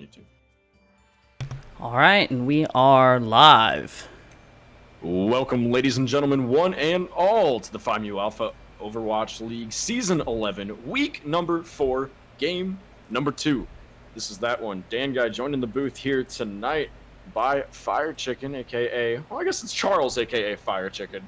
YouTube. All right, and we are live. Welcome, ladies and gentlemen, one and all, to the PMAOWL Alpha Overwatch League Season 11, Week number 4, Game number 2. This is that one. Dan Guy joined in the booth here tonight by Fire Chicken, aka, well, I guess it's Charles, aka Fire Chicken.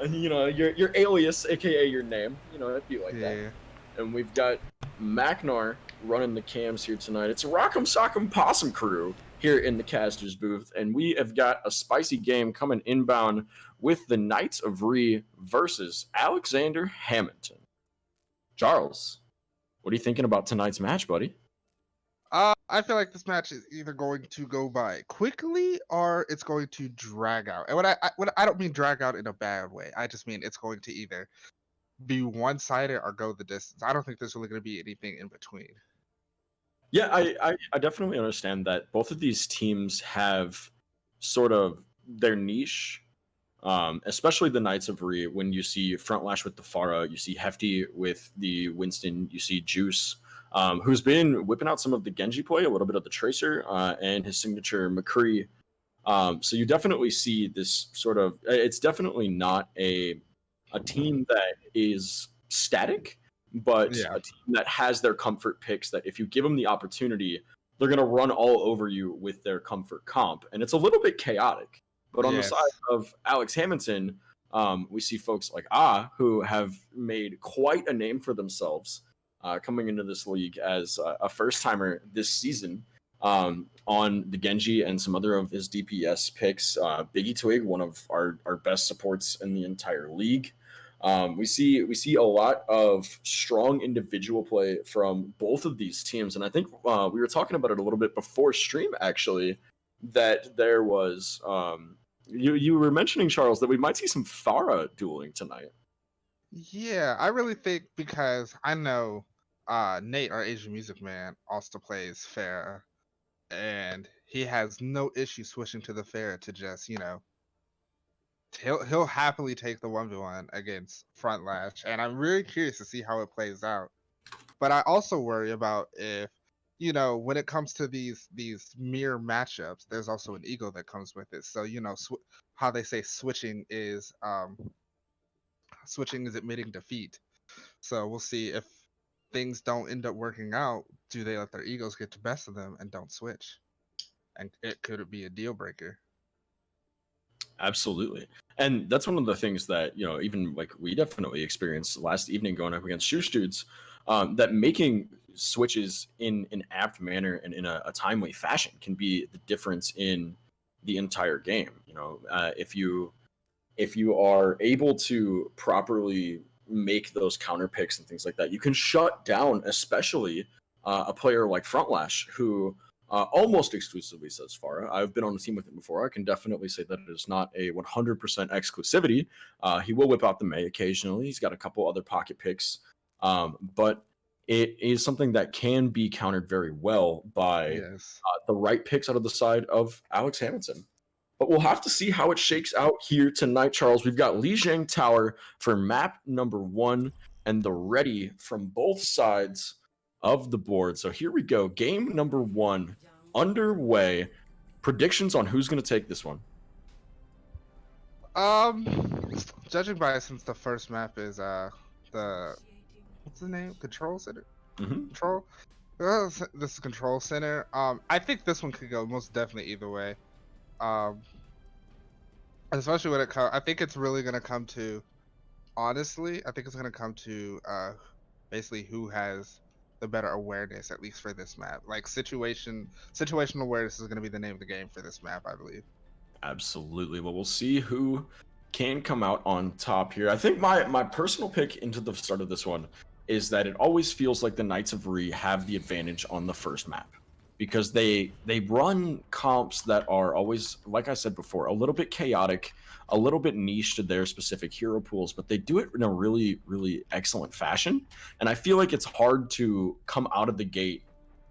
You know, your alias, aka your name. You know, it'd be like that. And we've got Macnar running the cams here tonight. It's a Rock'em Sock'em Possum crew here in the caster's booth, and we have got a spicy game coming inbound with the Knights of REEEEEEP versus Alexander Hammondton. Charles, what are you thinking about tonight's match, buddy? I feel like this match is either going to go by quickly or it's going to drag out. And what I don't mean drag out in a bad way. I just mean it's going to either be one-sided or go the distance. I don't think there's really going to be anything in between. Yeah, I definitely understand that both of these teams have sort of their niche, especially the Knights of REEEEEP. When you see Frontlash with the Pharah, you see Hefty with the Winston, you see Juice, who's been whipping out some of the Genji play, a little bit of the Tracer, and his signature McCree. So you definitely see this sort of, it's definitely not a team that is static, but a team that has their comfort picks that if you give them the opportunity, they're going to run all over you with their comfort comp. And it's a little bit chaotic. But on the side of Alex Hammondton, we see folks like who have made quite a name for themselves coming into this league as a first-timer this season on the Genji and some other of his DPS picks. Biggie Twig, one of our best supports in the entire league. We see a lot of strong individual play from both of these teams, and I think we were talking about it a little bit before stream, actually, that there was you were mentioning, Charles, that we might see some Pharah dueling tonight. Yeah, I really think because I know Nate, our Asian Music Man, also plays Pharah, and he has no issue switching to the Pharah to just, you know, he'll happily take the 1v1 against Frontlash, and I'm really curious to see how it plays out. But I also worry about if, you know, when it comes to these mirror matchups, there's also an ego that comes with it. So, you know, how they say switching is admitting defeat. So we'll see if things don't end up working out. Do they let their egos get the best of them and don't switch? And it could be a deal breaker. Absolutely. And that's one of the things that, you know, even like we definitely experienced last evening going up against Shoe Dudes, that making switches in an apt manner and in a timely fashion can be the difference in the entire game. You know, if you are able to properly make those counter picks and things like that, you can shut down, especially a player like Frontlash, who almost exclusively says Pharah. I've been on a team with him before. I can definitely say that it is not a 100% exclusivity. He will whip out the Mei occasionally. He's got a couple other pocket picks, but it is something that can be countered very well by the right picks out of the side of Alex Hammondton. But we'll have to see how it shakes out here tonight, Charles. We've got Lijiang Tower for map number 1 and the ready from both sides of the board. So here we go. Game number 1 underway. Predictions on who's going to take this one? Judging by since the first map is the what's the name? Control Center. Control. This is Control Center. I think this one could go most definitely either way. Especially when it comes, I think it's really gonna come to, honestly, I think it's gonna come to basically who has the better awareness, at least for this map. Like situational awareness is gonna be the name of the game for this map, I believe. Absolutely. Well, we'll see who can come out on top here. I think my personal pick into the start of this one is that it always feels like the Knights of REEEEEP have the advantage on the first map, because they run comps that are always, like I said before, a little bit chaotic, a little bit niche to their specific hero pools, but they do it in a really, really excellent fashion. And I feel like it's hard to come out of the gate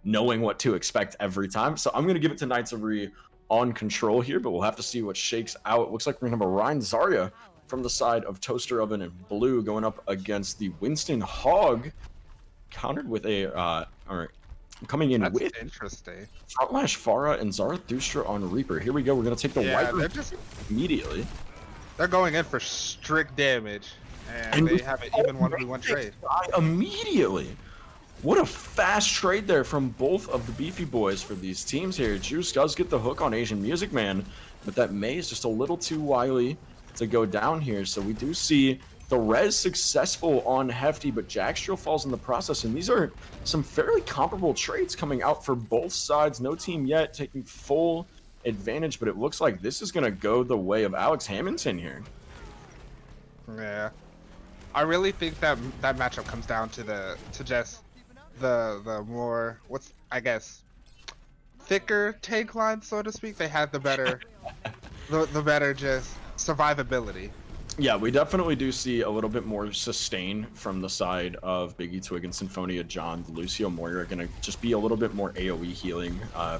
knowing what to expect every time. So I'm going to give it to Knights of REEEEEP on control here, but we'll have to see what shakes out. It looks like we're going to have a Ryan Zarya from the side of Toaster Oven and Blue going up against the Winston Hog, countered with a, Coming in That's with interesting. Frontlash Pharah and Zarathustra on Reaper. Here we go. We're gonna take the Yeah, Wiper immediately. they're going in for strict damage, and they have an even 1v1 trade. Immediately. What a fast trade there from both of the beefy boys for these teams here. Juice does get the hook on Asian Music Man, but that Mei is just a little too wily to go down here. So we do see the res successful on Hefty, but Jackstro falls in the process. And these are some fairly comparable trades coming out for both sides. No team yet taking full advantage, but it looks like this is going to go the way of Alex Hammondton here. Yeah, I really think that that matchup comes down to just the more I guess thicker tank line, so to speak. They had the better the better just survivability. Yeah, we definitely do see a little bit more sustain from the side of Biggie Twig and Symphonia John. The Lucio Moira are going to just be a little bit more AoE healing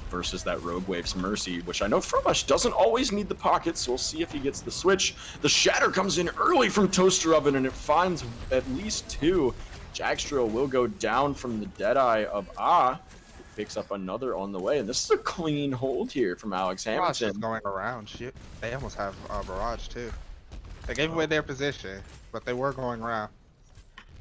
versus that Rogue Wave's Mercy, which I know Frontlash doesn't always need the pockets, so we'll see if he gets the switch. The Shatter comes in early from Toaster Oven, and it finds at least two. Jackstro will go down from the Deadeye of picks up another on the way, and this is a clean hold here from Alex Barrage Hammondton. is going around. Shit, they almost have Barrage too. They gave away their position, but they were going around.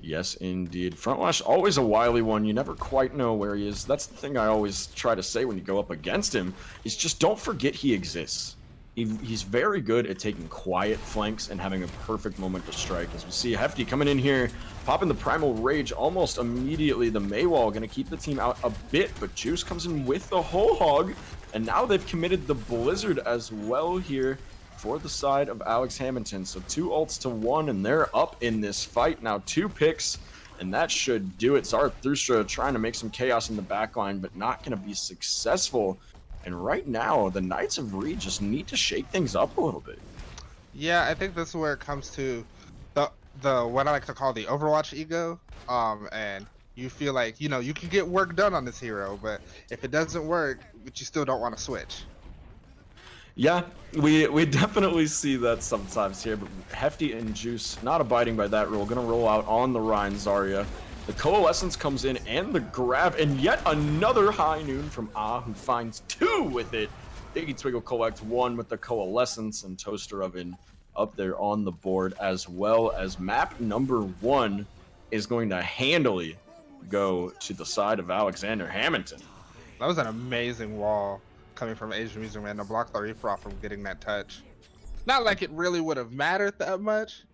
Yes, indeed. Frontlash, always a wily one. You never quite know where he is. That's the thing I always try to say when you go up against him, is just don't forget he exists. He's very good at taking quiet flanks and having a perfect moment to strike. As we see Hefty coming in here, popping the Primal Rage almost immediately. The PMAOWL going to keep the team out a bit, but Juice comes in with the whole hog, and now they've committed the Blizzard as well here for the side of Alex Hammondton. So 2 ults to 1, and they're up in this fight now. 2 picks, and that should do it. Zarathustra trying to make some chaos in the backline, but not going to be successful. And right now, the Knights of Ree just need to shake things up a little bit. Yeah, I think this is where it comes to the what I like to call the Overwatch ego. And you feel like, you know, you can get work done on this hero, but if it doesn't work, but you still don't want to switch. Yeah, we definitely see that sometimes here, but Hefty and Juice not abiding by that rule. Gonna roll out on the Rhine Zarya. The Coalescence comes in and the grab, and yet another high noon from who finds 2 with it. Biggie Twig will collect 1 with the Coalescence, and Toaster Oven up there on the board, as well as map number 1 is going to handily go to the side of Alexander Hammondton. That was an amazing wall coming from Asian Music Man to block the Reaper off from getting that touch. Not like it really would have mattered that much,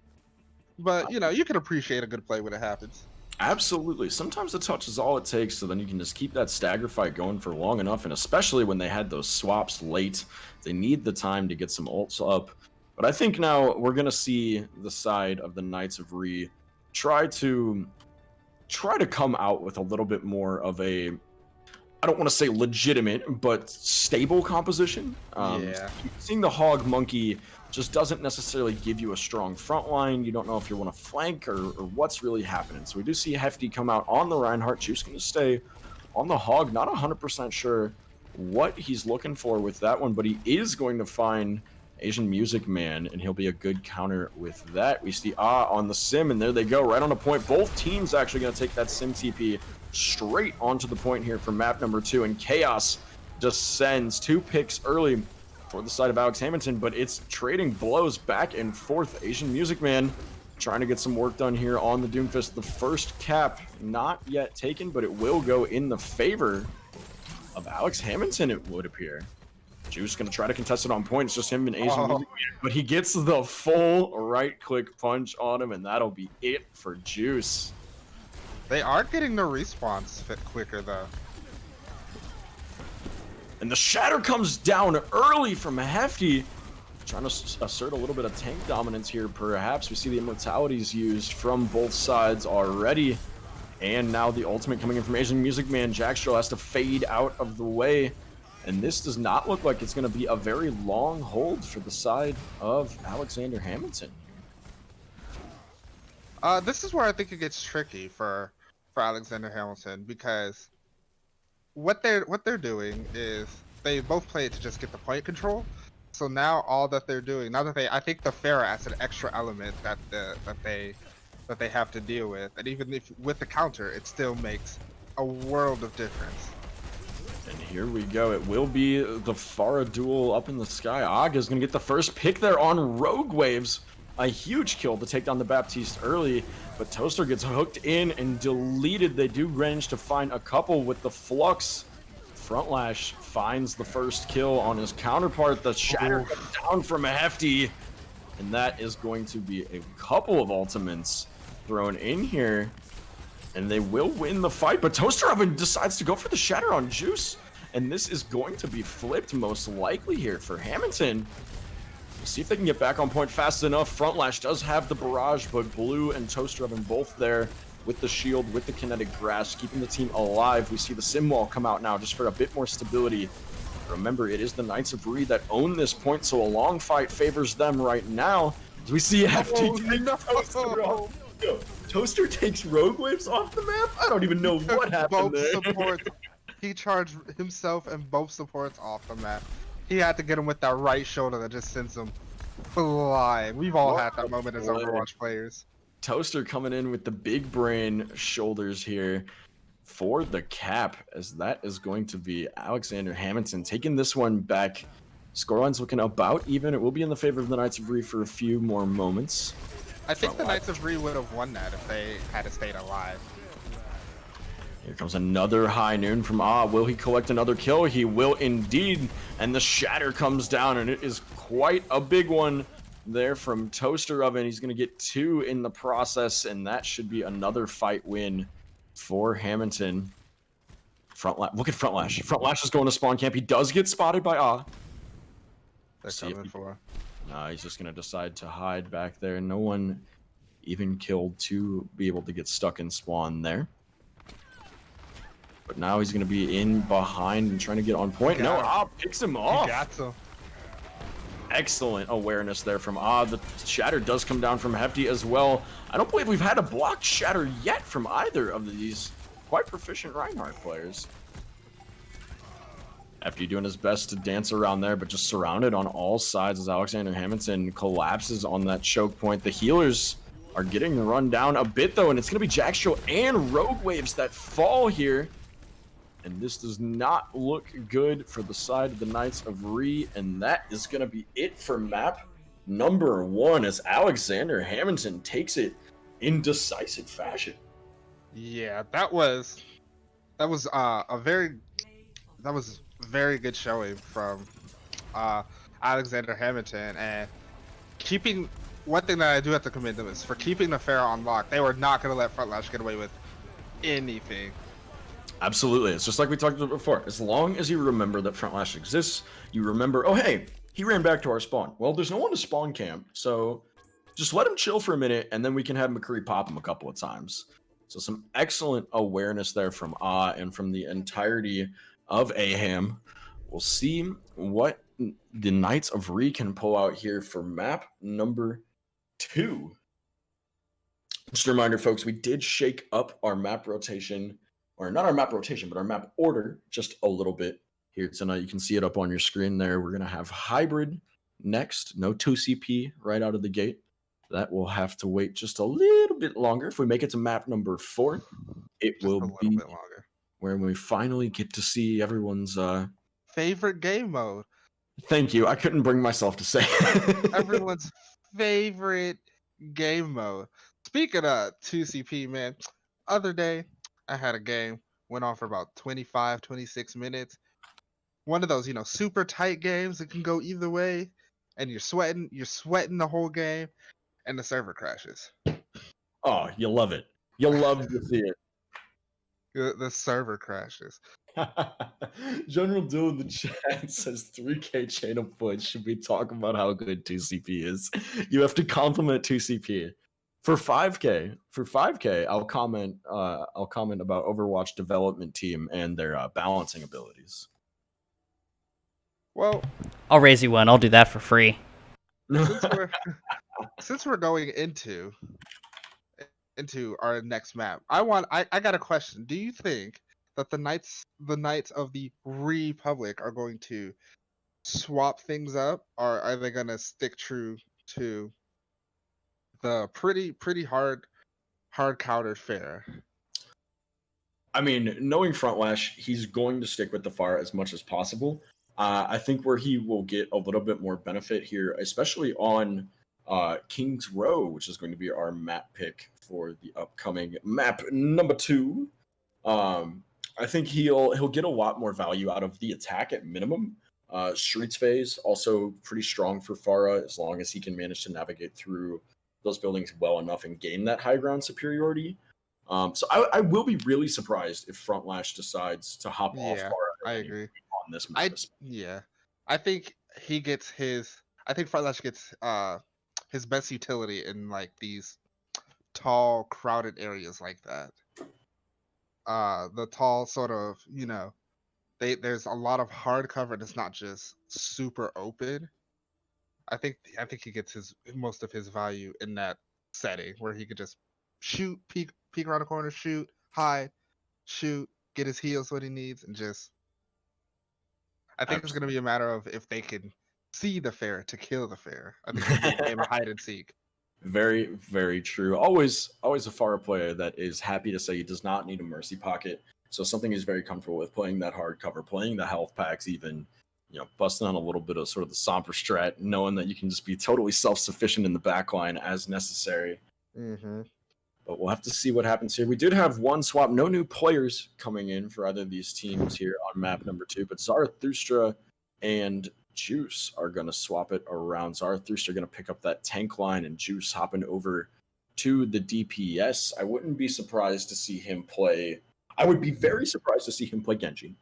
but you know, you can appreciate a good play when it happens. Absolutely. Sometimes the touch is all it takes, so then you can just keep that stagger fight going for long enough, and especially when they had those swaps late, they need the time to get some ults up. But I think now we're going to see the side of the Knights of Ree try to come out with a little bit more of a, I don't want to say legitimate, but stable composition. Yeah. Seeing the Hog Monkey just doesn't necessarily give you a strong front line. You don't know if you want to flank or what's really happening. So we do see Hefty come out on the Reinhardt. Juice going to stay on the Hog. Not 100% sure what he's looking for with that one, but he is going to find Asian Music Man, and he'll be a good counter with that. We see on the Sim, and there they go, right on the point. Both teams actually going to take that Sim TP straight onto the point here for map number 2, and Chaos just sends 2 picks early for the side of Alex Hammondton, but it's trading blows back and forth. Asian Music Man trying to get some work done here on the Doomfist. The first cap not yet taken, but it will go in the favor of Alex Hammondton, it would appear. Juice gonna try to contest it on point. It's just him and Asian Music Man, but he gets the full right-click punch on him, and that'll be it for Juice. They are getting the response fit quicker though. And the Shatter comes down early from Hefty. Trying to assert a little bit of tank dominance here, perhaps. We see the Immortalities used from both sides already. And now the ultimate coming in from Asian Music Man. Jackstro has to fade out of the way. And this does not look like it's going to be a very long hold for the side of Alexander Hammondton. This is where I think it gets tricky for Alexander Hamilton, because what they're doing is they both play it to just get the point control. So now all that they're doing, I think the Pharah adds an extra element that they have to deal with, and even if with the counter, it still makes a world of difference. And here we go. It will be the Pharah duel up in the sky. Aga's going to get the first pick there on Rogue Waves. A huge kill to take down the Baptiste early, but Toaster gets hooked in and deleted. They do manage to find a couple with the Flux. Frontlash finds the first kill on his counterpart. The Shatter comes down from a Hefty, and that is going to be a couple of ultimates thrown in here. And they will win the fight, but Toaster Oven decides to go for the Shatter on Juice. And this is going to be flipped most likely here for Hammondton. We'll see if they can get back on point fast enough. Frontlash does have the barrage, but Blue and Toaster Oven both there with the shield, with the kinetic grasp, keeping the team alive. We see the Sim Wall come out now just for a bit more stability. Remember, it is the Knights of Ree that own this point, so a long fight favors them right now. As we see FT Toaster off. Yo, Toaster takes Rogue Waves off the map? I don't even know what happened there. Supports, he charged himself and both supports off the map. He had to get him with that right shoulder that just sends him flying. We've all had that moment as Overwatch players. Toaster coming in with the big brain shoulders here for the cap, as that is going to be Alexander Hammondton taking this one back. Scoreline's looking about even. It will be in the favor of the Knights of Ree for a few more moments. I think the Knights of Ree would have won that if they had stayed alive. Here comes another high noon from Will he collect another kill? He will indeed. And the Shatter comes down, and it is quite a big one there from Toaster Oven. He's going to get 2 in the process, and that should be another fight win for Hammondton. Look at Frontlash. Frontlash is going to spawn camp. He does get spotted by They're coming for. Nah, he's just going to decide to hide back there. No one even killed to be able to get stuck in spawn there. But now he's going to be in behind and trying to get on point. No, picks him off. He got to. Excellent awareness there from The Shatter does come down from Hefty as well. I don't believe we've had a blocked Shatter yet from either of these quite proficient Reinhardt players. Hefty doing his best to dance around there, but just surrounded on all sides as Alexander Hammondton collapses on that choke point. The healers are getting run down a bit, though, and it's going to be Jackstro and Rogue Waves that fall here. And this does not look good for the side of the Knights of Ree, and that is going to be it for map number 1 as Alexander Hammondton takes it in decisive fashion. Yeah, that was very good showing from Alexander Hammondton, and keeping. One thing that I do have to commend them is for keeping the Pharah on lock. They were not going to let Frontlash get away with anything. Absolutely. It's just like we talked about before. As long as you remember that Frontlash exists, you remember, oh, hey, he ran back to our spawn. Well, there's no one to spawn camp, so just let him chill for a minute, and then we can have McCree pop him a couple of times. So some excellent awareness there from and from the entirety of AHAM. We'll see what the Knights of Ree can pull out here for map number 2. Just a reminder, folks, we did shake up our map rotation, or not our map rotation, but our map order just a little bit here tonight. You can see it up on your screen there. We're going to have Hybrid next. No 2CP right out of the gate. That will have to wait just a little bit longer. If we make it to map number 4, it will be a little bit longer, where we finally get to see everyone's favorite game mode. Thank you. I couldn't bring myself to say everyone's favorite game mode. Speaking of 2CP, man, other day I had a game, went on for about 25, 26 minutes. One of those, super tight games that can go either way, and you're sweating the whole game, and the server crashes. Oh, you love it. You love to see it. The server crashes. General Dill in the chat says 3K chain of points. Should we talk about how good 2CP is? You have to compliment 2CP. For 5K, I'll comment about Overwatch development team and their balancing abilities. Well, I'll raise you one. I'll do that for free. Since we're going into our next map, I got a question. Do you think that the Knights of the REEEEEPublic are going to swap things up, or are they going to stick true to the pretty hard counter fair? I mean, knowing Front Lash, he's going to stick with the fire as much as possible. I think where he will get a little bit more benefit here, especially on King's Row, which is going to be our map pick for the upcoming map number 2. I think he'll get a lot more value out of the attack at minimum. Streets phase also pretty strong for Farah as long as he can manage to navigate through those buildings well enough and gain that high ground superiority. So I will be really surprised if Front Lash decides to hop off Yeah, Farah I agree. on this map. I think he gets his. I think Front Lash gets his best utility in like these tall, crowded areas like that. The tall sort of, there's a lot of hard cover and it's not just super open. I think he gets his most of his value in that setting where he could just shoot, peek around the corner, shoot, hide, shoot, get his heals when he needs, and just. I think it's gonna be a matter of if they can see the fair to kill the fair. I think it's gonna be a game of hide and seek. Very, very true. Always a Farah player that is happy to say he does not need a mercy pocket. So something he's very comfortable with, playing that hard cover, playing the health packs, even, busting on a little bit of sort of the somber strat, knowing that you can just be totally self-sufficient in the backline as necessary. Mm-hmm. But we'll have to see what happens here. We did have one swap, no new players coming in for either of these teams here on map number 2, but Zarathustra and Juice are going to swap it around. Zarathustra going to pick up that tank line and Juice hopping over to the DPS. I wouldn't be surprised to see him play. I would be very surprised to see him play Genji.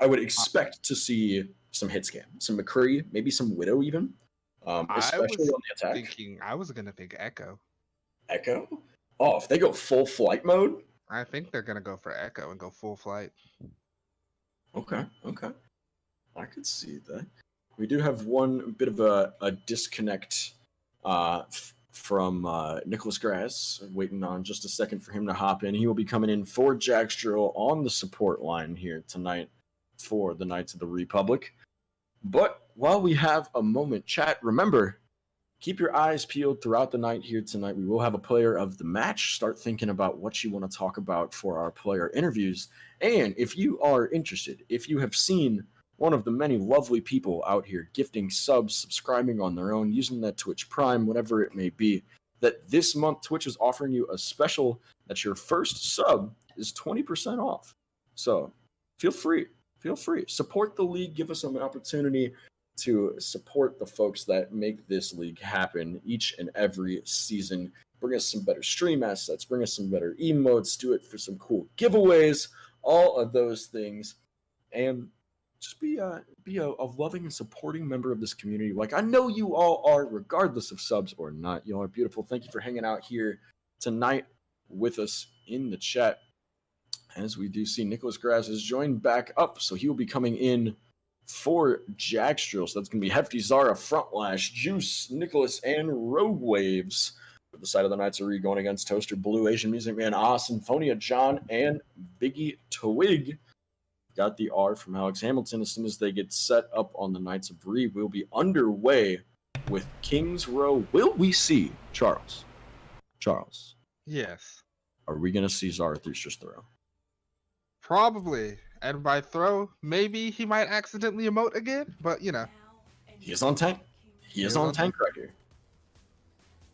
I would expect to see some hit scam, some McCree, maybe some Widow even, especially on the attack. I was going to pick Echo. Echo? Oh, if they go full flight mode? I think they're going to go for Echo and go full flight. Okay. I could see that. We do have one bit of a disconnect from Nicholas Grass. Waiting on just a second for him to hop in. He will be coming in for Jackstrill on the support line here tonight for the Knights of the Republic. But while we have a moment, chat, remember, keep your eyes peeled throughout the night here tonight. We will have a player of the match. Start thinking about what you want to talk about for our player interviews. And if you are interested, if you have seen one of the many lovely people out here gifting subs, subscribing on their own, using that Twitch Prime, whatever it may be, that this month Twitch is offering you a special that your first sub is 20% off. So feel free. Support the league. Give us an opportunity to support the folks that make this league happen each and every season. Bring us some better stream assets, bring us some better emotes, do it for some cool giveaways, all of those things. And just be a loving and supporting member of this community. Like I know you all are, regardless of subs or not. You all are beautiful. Thank you for hanging out here tonight with us in the chat. As we do see Nicholas Grass has joined back up, so he will be coming in for Jackstrill. So that's going to be Hefty, Zara, Frontlash, Juice, Nicholas, and Rogue Waves. For the side of the Knights of Re going against Toaster Blue, Asian Music Man, Symphonia John, and Biggie Twig. Got the R from Alex Hammondton. As soon as they get set up on the Knights of Re, we'll be underway with King's Row. Will we see Charles? Yes. Are we going to see Zarathustra's throw? Probably. And by throw, maybe he might accidentally emote again, but He is on tank. He is on tank right here.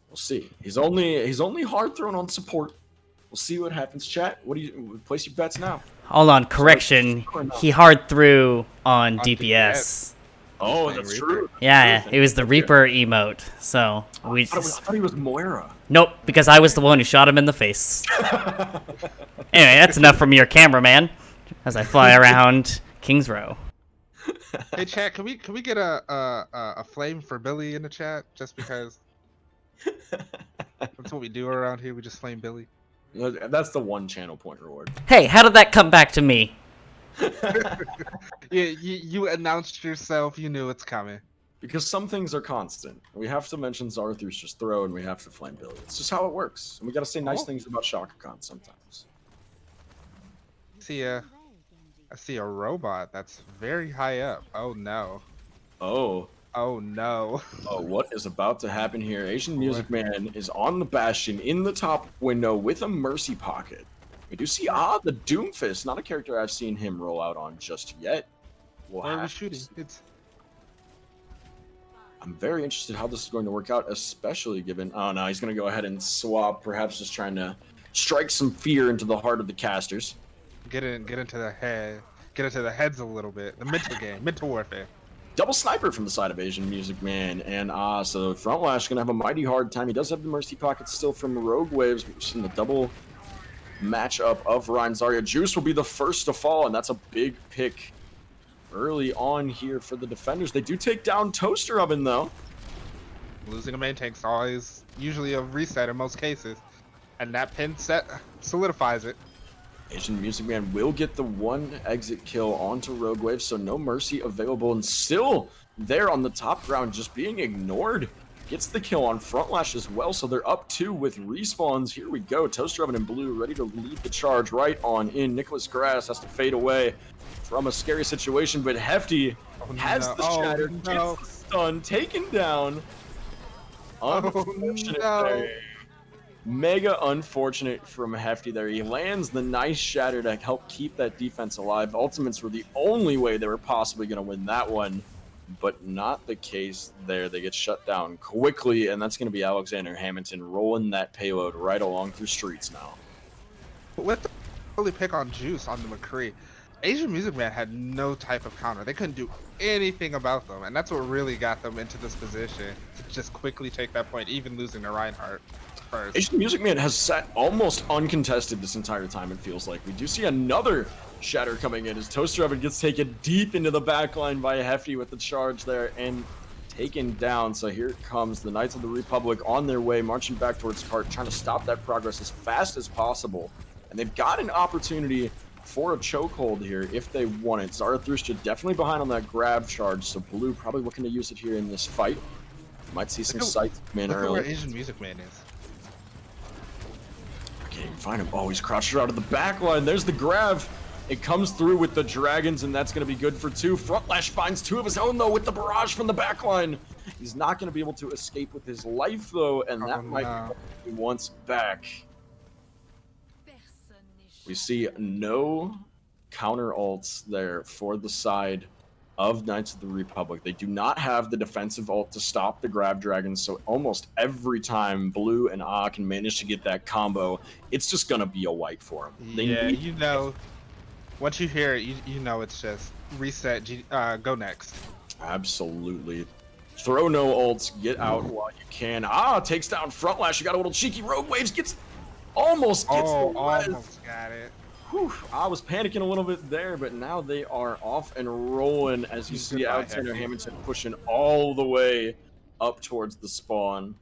We'll see. He's only hard thrown on support. We'll see what happens, chat. What do you place your bets now? Hold on, correction. He hard threw on DPS. Oh, that's true. Yeah, it was the Reaper emote. So I thought he was Moira. Nope, because I was the one who shot him in the face. Anyway, that's enough from your cameraman. As I fly around King's Row. Hey chat, can we get a flame for Billy in the chat? Just because that's what we do around here. We just flame Billy. That's the one channel point reward. Hey, how did that come back to me? Yeah, you announced yourself. You knew it's coming. Because some things are constant. We have to mention Zarathustra's throw, and we have to flame Billy. It's just how it works. And we got to say nice things about Shaka Khan sometimes. I see a robot that's very high up. Oh no. Oh no. Oh, what is about to happen here? Asian Music Man is on the Bastion in the top window with a Mercy Pocket. We do see the Doomfist, not a character I've seen him roll out on just yet. Why are we shooting? I'm very interested how this is going to work out, especially given. Oh no, he's going to go ahead and swap, perhaps just trying to strike some fear into the heart of the casters. Get into the head, get into the heads a little bit. The mental game, mental warfare. Double sniper from the side of Asian Music Man, and so Front Lash going to have a mighty hard time. He does have the Mercy Pockets still from Rogue Waves, but we've seen the double matchup of Ryan Zarya. Juice will be the first to fall, and that's a big pick early on here for the defenders. They do take down Toaster Oven, though. Losing a main tank's always usually a reset in most cases, and that pin set solidifies it. Asian Music Man will get the one exit kill onto Rogue Wave, so no Mercy available, and still there on the top ground, just being ignored. Gets the kill on Front Lash as well, so they're up 2 with respawns. Here we go. Toaster Oven in blue, ready to lead the charge right on in. Nicholas Grass has to fade away from a scary situation, but Hefty has the shatter, gets the stun, taken down. Unfortunate there. Mega unfortunate from Hefty there. He lands the nice shatter to help keep that defense alive. Ultimates were the only way they were possibly going to win that one, but not the case there. They get shut down quickly, and that's going to be Alexander Hammondton rolling that payload right along through streets now. With the early pick on Juice on the McCree, Asian Music Man had no type of counter. They couldn't do anything about them, and that's what really got them into this position to just quickly take that point, even losing to Reinhardt first. Asian Music Man has sat almost uncontested this entire time, it feels like. We do see another shatter coming in as Toaster Oven gets taken deep into the backline by Hefty with the charge there and taken down. So here comes the Knights of the Republic on their way, marching back towards Cart, trying to stop that progress as fast as possible. And they've got an opportunity for a chokehold here if they want it. Zarathustra definitely behind on that grab charge, so Blue probably looking to use it here in this fight. Might see some sights come in early. Look at where Asian Music Man is. Okay, find him. Oh, he's crouched out of the back line. There's the grab. It comes through with the dragons, and that's going to be good for 2. Front Lash finds 2 of his own, though, with the barrage from the back line. He's not going to be able to escape with his life, though, and that might be what he wants back. We see no counter ults there for the side of Knights of the Republic. They do not have the defensive ult to stop the grab dragons, so almost every time Blue and can manage to get that combo, it's just going to be a wipe for them. Yeah, you know, once you hear it, you know it's just reset, go next. Absolutely. Throw no ults, get out while you can. Takes down Front Lash. You got a little cheeky Rogue Waves, almost gets the res. Almost got it. Whew, I was panicking a little bit there, but now they are off and rolling as you see Alexander Hammondton pushing all the way up towards the spawn.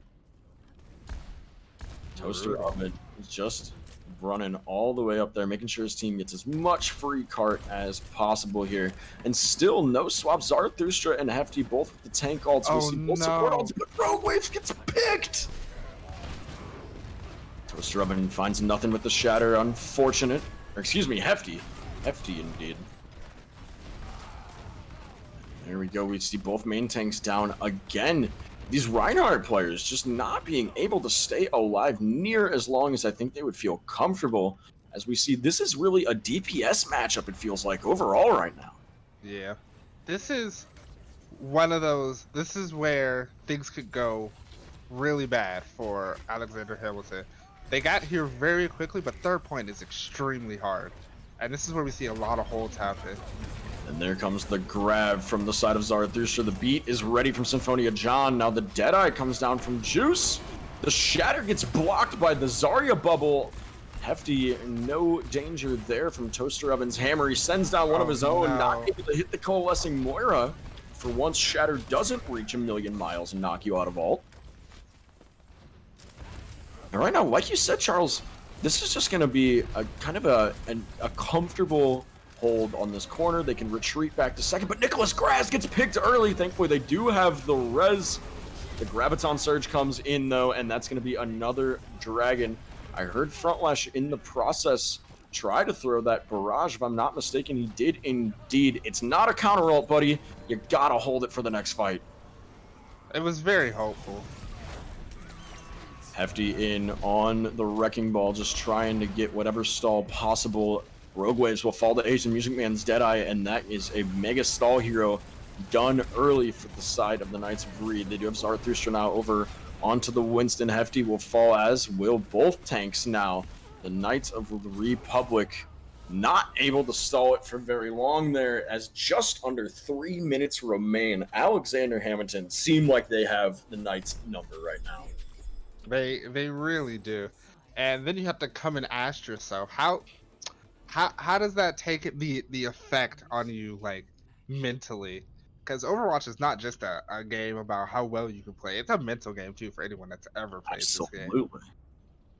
Toaster Oven is just running all the way up there, making sure his team gets as much free cart as possible here. And still no swap. Zarathustra and Hefty both with the tank ults. We see both support ults, but Rogue Waves gets picked! Toaster Oven finds nothing with the shatter. Unfortunate. Or excuse me, Hefty. Hefty indeed. There we go. We see both main tanks down again. These Reinhardt players just not being able to stay alive near as long as I think they would feel comfortable. As we see, this is really a DPS matchup, it feels like, overall right now. Yeah. This is one of those, this is where things could go really bad for Alexander Hamilton. They got here very quickly, but third point is extremely hard. And this is where we see a lot of holds happen. And there comes the grab from the side of Zarathustra. The beat is ready from Symphonia John. Now the Deadeye comes down from Juice. The Shatter gets blocked by the Zarya bubble. Hefty, no danger there from Toaster Oven's hammer. He sends down one of his own, not able to hit the Coalescing Moira. For once, Shatter doesn't reach 1,000,000 miles and knock you out of ult. And right now, like you said, Charles, this is just going to be a kind of a comfortable hold on this corner. They can retreat back to second, but Nicholas Grass gets picked early. Thankfully, they do have the res. The Graviton Surge comes in, though, and that's going to be another dragon. I heard Frontlash in the process try to throw that barrage. If I'm not mistaken, he did indeed. It's not a counter ult, buddy. You got to hold it for the next fight. It was very hopeful. Hefty in on the Wrecking Ball, just trying to get whatever stall possible. Rogue Waves will fall to Asian Music Man's Deadeye, and that is a mega stall hero done early for the side of the Knights of Reed. They do have Zarathustra now over onto the Winston. Hefty will fall, as will both tanks now. The Knights of the Republic not able to stall it for very long there, as just under 3 minutes remain. Alexander Hammondton seem like they have the Knights number right now. They really do. And then you have to come and ask yourself, how does that take the effect on you, like, mentally? Because Overwatch is not just a game about how well you can play. It's a mental game too for anyone that's ever played this game.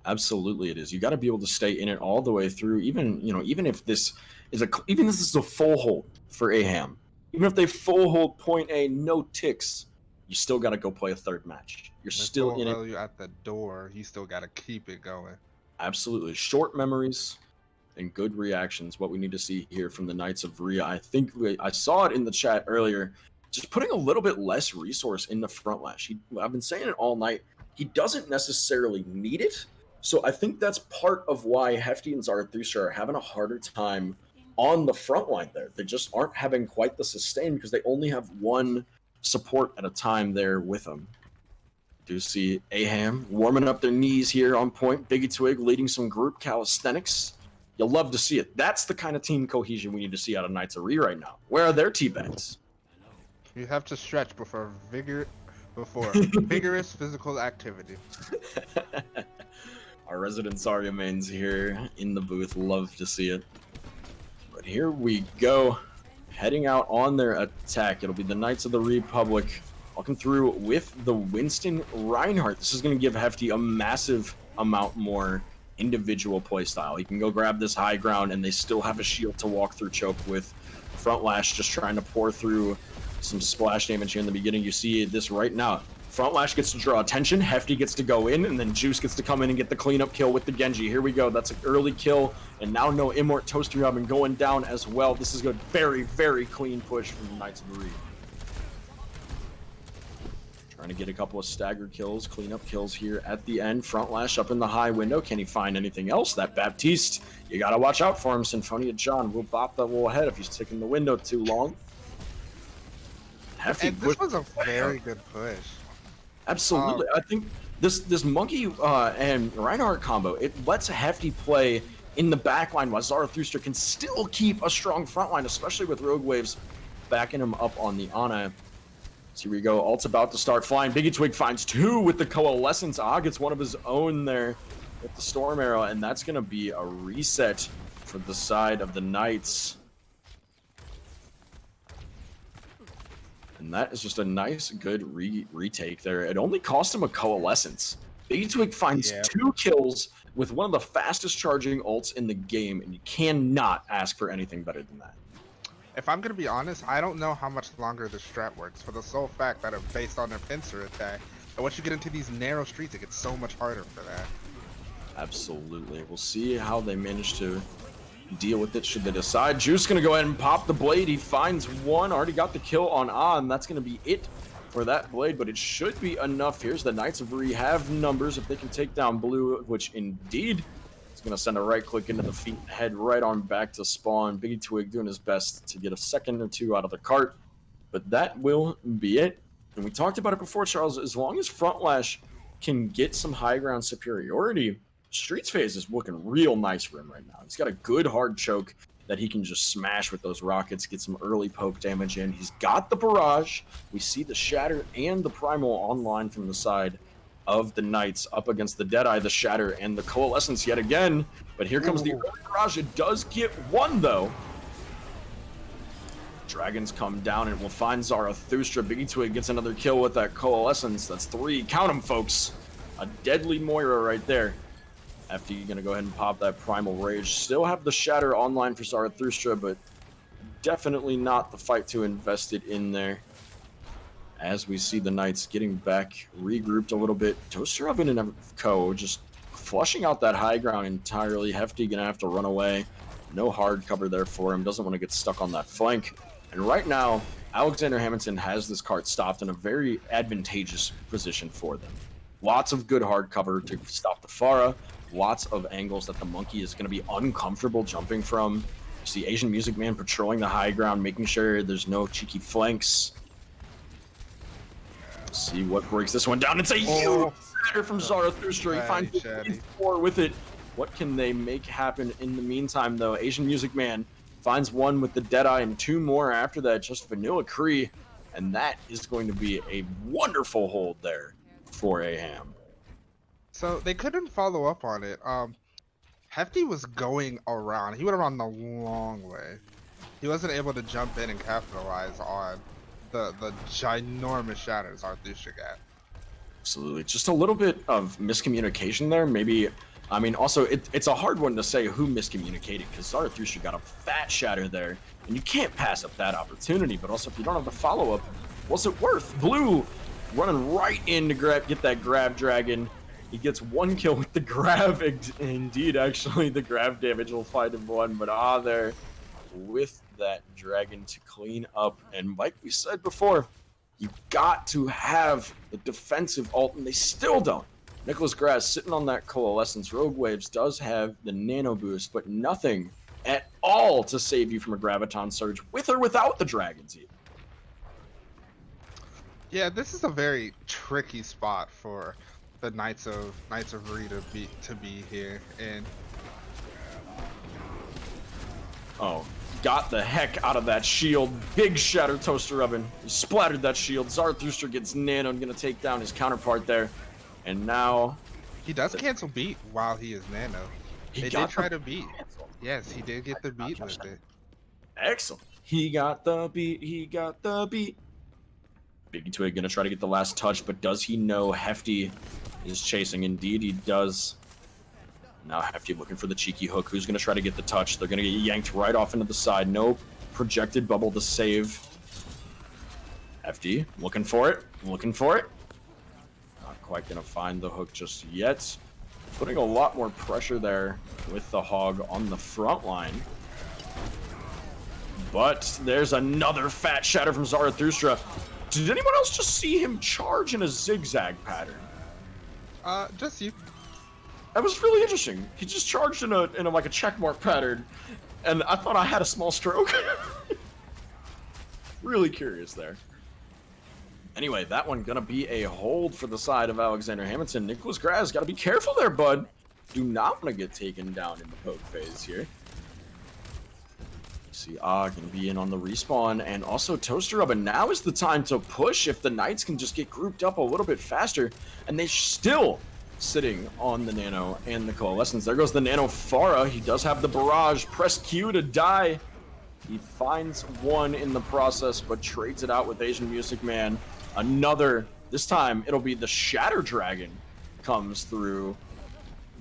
Absolutely it is. You got to be able to stay in it all the way through, even if this is a full hold for AHAM. Even if they full hold point A, no ticks, you still got to go play a third match. You're still in it. You at the door, you still got to keep it going. Absolutely. Short memories and good reactions, what we need to see here from the Knights of Rhea. I think I saw it in the chat earlier, just putting a little bit less resource in the front lash. I've been saying it all night. He doesn't necessarily need it. So I think that's part of why Hefty and Zarathustra are having a harder time on the front line there. They just aren't having quite the sustain because they only have one support at a time there with them. Do see AHAM warming up their knees here on point. Biggie Twig leading some group calisthenics. You'll love to see it. That's the kind of team cohesion we need to see out of Knights of Rhea right now. Where are their teabags? You have to stretch before vigorous physical activity. Our resident Zarya mains here in the booth. Love to see it. But here we go. Heading out on their attack. It'll be the Knights of the Republic walking through with the Winston Reinhardt. This is going to give Hefty a massive amount more individual playstyle. He can go grab this high ground, and they still have a shield to walk through choke with. Front Lash just trying to pour through some splash damage here in the beginning. You see this right now. Front Lash gets to draw attention, Hefty gets to go in, and then Juice gets to come in and get the cleanup kill with the Genji. Here we go. That's an early kill, and now no Immort Toaster Oven going down as well. This is a very, very clean push from the Knights of the Reed. Trying to get a couple of stagger kills, cleanup kills here at the end. Front Lash up in the high window. Can he find anything else? That Baptiste, you gotta watch out for him. Symphonia John will bop that little head if he's taking the window too long. Hefty, and this was a very good push. Absolutely. I think this Monkey and Reinhardt combo, it lets Hefty play in the backline while Zarathustra can still keep a strong front line, especially with Rogue Waves backing him up on the Ana. So here we go. Ult's about to start flying. Biggie Twig finds two with the Coalescence. Gets one of his own there with the Storm Arrow, and that's going to be a reset for the side of the Knights. And that is just a nice, good retake there. It only cost him a Coalescence. Biggie Twig finds 2 kills with one of the fastest charging ults in the game, and you cannot ask for anything better than that. If I'm going to be honest, I don't know how much longer this strat works, for the sole fact that it's based on their pincer attack. And once you get into these narrow streets, it gets so much harder for that. Absolutely. We'll see how they manage to deal with it should they decide. Juice going to go ahead and pop the blade. He finds one. Already got the kill on, that's going to be it for that blade, but it should be enough. Here's the Knights of Rhea have numbers if they can take down Blue, which indeed is going to send a right click into the feet, head right on back to spawn. Biggie Twig doing his best to get a second or two out of the cart, but that will be it. And we talked about it before, Charles, as long as Front Lash can get some high ground superiority, Streets phase is looking real nice for him right now. He's got a good hard choke that he can just smash with those rockets, get some early poke damage in. He's got the barrage. We see the Shatter and the Primal online from the side of the Knights up against the Deadeye, the Shatter, and the Coalescence yet again. But here comes the early barrage. It does get one, though. Dragons come down and will find Zarathustra. Biggie Twig gets another kill with that Coalescence. That's 3. Count them, folks. A deadly Moira right there. FD gonna go ahead and pop that Primal Rage. Still have the Shatter online for Zarathustra, but definitely not the fight to invest it in there. As we see the Knights getting back, regrouped a little bit. Toaster Oven and Co. just flushing out that high ground entirely. Hefty gonna have to run away. No hard cover there for him. Doesn't want to get stuck on that flank. And right now, Alexander Hammondton has this cart stopped in a very advantageous position for them. Lots of good hard cover to stop the Pharah. Lots of angles that the Monkey is going to be uncomfortable jumping from. You see Asian Music Man patrolling the high ground, making sure there's no cheeky flanks. See what breaks this one down. It's a huge shatter from Zarathustra. He finds 4 with it. What can they make happen in the meantime, though? Asian Music Man finds 1 with the Deadeye and 2 more after that. Just Vanilla Cree. And that is going to be a wonderful hold there for a Ham. So they couldn't follow up on it. Hefty was going around. He went around the long way. He wasn't able to jump in and capitalize on the ginormous shatters Zarathustra got. Absolutely. Just a little bit of miscommunication there. Maybe, I mean, also, it's a hard one to say who miscommunicated, because Zarathustra got a fat shatter there, and you can't pass up that opportunity. But also, if you don't have the follow-up, what's it worth? Blue running right in to get that grab dragon. He gets 1 kill with the grab. Indeed, actually, the grab damage will find him 1, but there with that dragon to clean up. And like we said before, you got to have the defensive ult, and they still don't. Nicholas Graz sitting on that Coalescence. Rogue Waves does have the nano boost, but nothing at all to save you from a Graviton Surge, with or without the dragons even. Yeah, this is a very tricky spot for the Knights of Re to be here, and got the heck out of that shield. Big shatter toaster oven. He splattered that shield. Zarathustra gets nanoed, gonna take down his counterpart there. And now he does cancel beat while he is nano. They did try to beat. Yes, he did get the beat with it. Excellent. He got the beat. Big Twig gonna try to get the last touch, but does he know Hefty is chasing? Indeed, he does. Now Hefty looking for the cheeky hook. Who's going to try to get the touch? They're going to get yanked right off into the side. No projected bubble to save. Hefty looking for it. Not quite going to find the hook just yet. Putting a lot more pressure there with the Hog on the front line. But there's another fat shatter from Zarathustra. Did anyone else just see him charge in a zigzag pattern? Just you. That was really interesting. He just charged in a like a checkmark pattern, and I thought I had a small stroke. Really curious there. Anyway, that one gonna be a hold for the side of Alexander Hammondton. Nicholas Graz gotta be careful there, bud. Do not want to get taken down in the poke phase here. See, can be in on the respawn, and also Toaster Oven. Now is the time to push if the Knights can just get grouped up a little bit faster, and they still sitting on the nano and the Coalescence. There goes the nano Pharah. He does have the barrage. Press Q to die. He finds 1 in the process, but trades it out with Asian Music Man. Another, this time it'll be the Shatter Dragon comes through.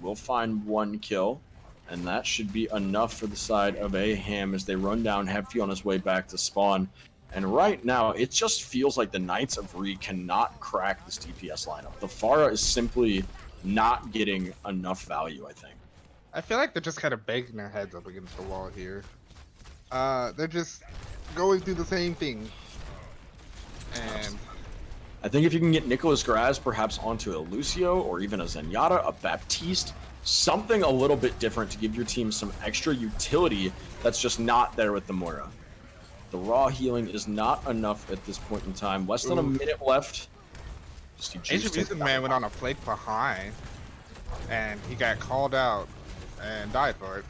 We'll find 1 kill, and that should be enough for the side of a Ham as they run down Hefty on his way back to spawn. And right now, it just feels like the Knights of Re cannot crack this DPS lineup. The Pharah is simply not getting enough value, I think. I feel like they're just kind of banging their heads up against the wall here. They're just going through the same thing. And I think if you can get Nicholas Graz perhaps onto a Lucio or even a Zenyatta, a Baptiste, something a little bit different to give your team some extra utility that's just not there with the Moira. The raw healing is not enough at this point in time. Less than a minute left. Asian Music Man went on a flake behind, and he got called out and died for it.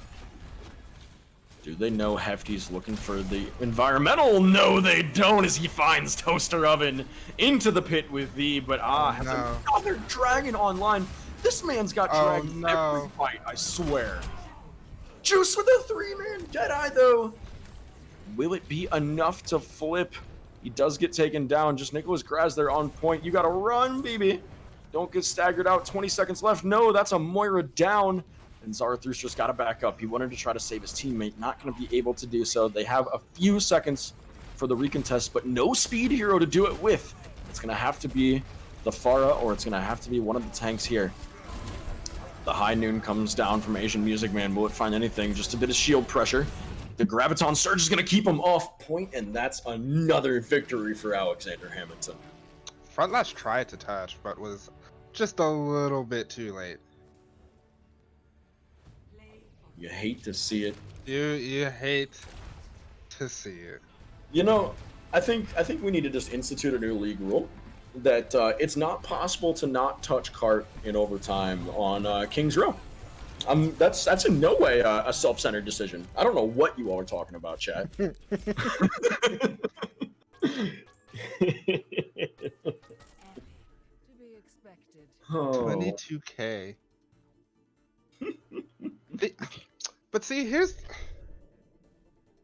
Do they know Hefty's looking for the environmental? No, they don't, as he finds Toaster Oven into the pit with thee, but has another dragon online. This man's got dragon every fight, I swear. Juice with a 3-man Deadeye, though. Will it be enough to flip? He does get taken down. Just Nicholas Graz there on point. You gotta run, baby. Don't get staggered out. 20 seconds left. No, that's a Moira down. And Zarathustra's got to back up. He wanted to try to save his teammate. Not going to be able to do so. They have a few seconds for the recontest, but no speed hero to do it with. It's going to have to be the Pharah, or it's going to have to be one of the tanks here. The high noon comes down from Asian Music Man. Will it find anything? Just a bit of shield pressure. The Graviton Surge is going to keep him off point, and that's another victory for Alexander Hammondton. Frontlash tried to touch, but was just a little bit too late. You hate to see it. You hate to see it. You know, I think we need to just institute a new league rule that it's not possible to not touch cart in overtime on King's Row. That's in no way a self-centered decision. I don't know what you all are talking about, chat. Oh. 22K. But see,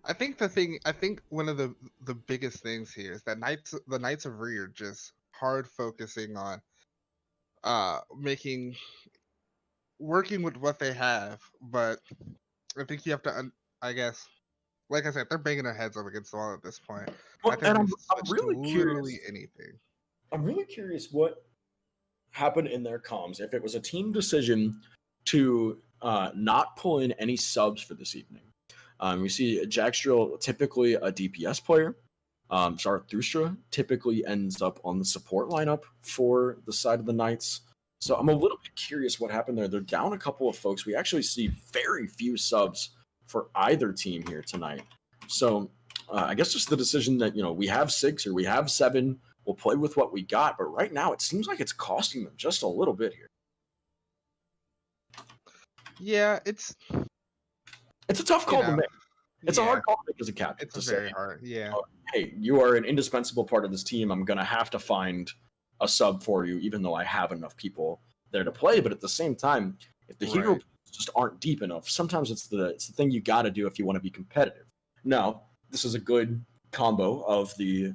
I think one of the biggest things here is that the Knights of Re are just hard focusing on working with what they have, but I think you have to I guess, like I said, they're banging their heads up against the wall at this point. Well, I think and they I'm switch really to curious. literally anything. I'm really curious what happened in their comms. If it was a team decision to not pull in any subs for this evening. We see Jackstrill, typically a DPS player. Zarathustra typically ends up on the support lineup for the side of the Knights. So I'm a little bit curious what happened there. They're down a couple of folks. We actually see very few subs for either team here tonight. So I guess just the decision that, we have 6 or we have 7. We'll play with what we got. But right now, it seems like it's costing them just a little bit here. Yeah, it's a tough call to make. It's a hard call to make as a captain. It's very hard. Yeah. Hey, you are an indispensable part of this team. I'm going to have to find a sub for you, even though I have enough people there to play. But at the same time, if the hero just aren't deep enough, sometimes it's the thing you got to do if you want to be competitive. Now, this is a good combo of the,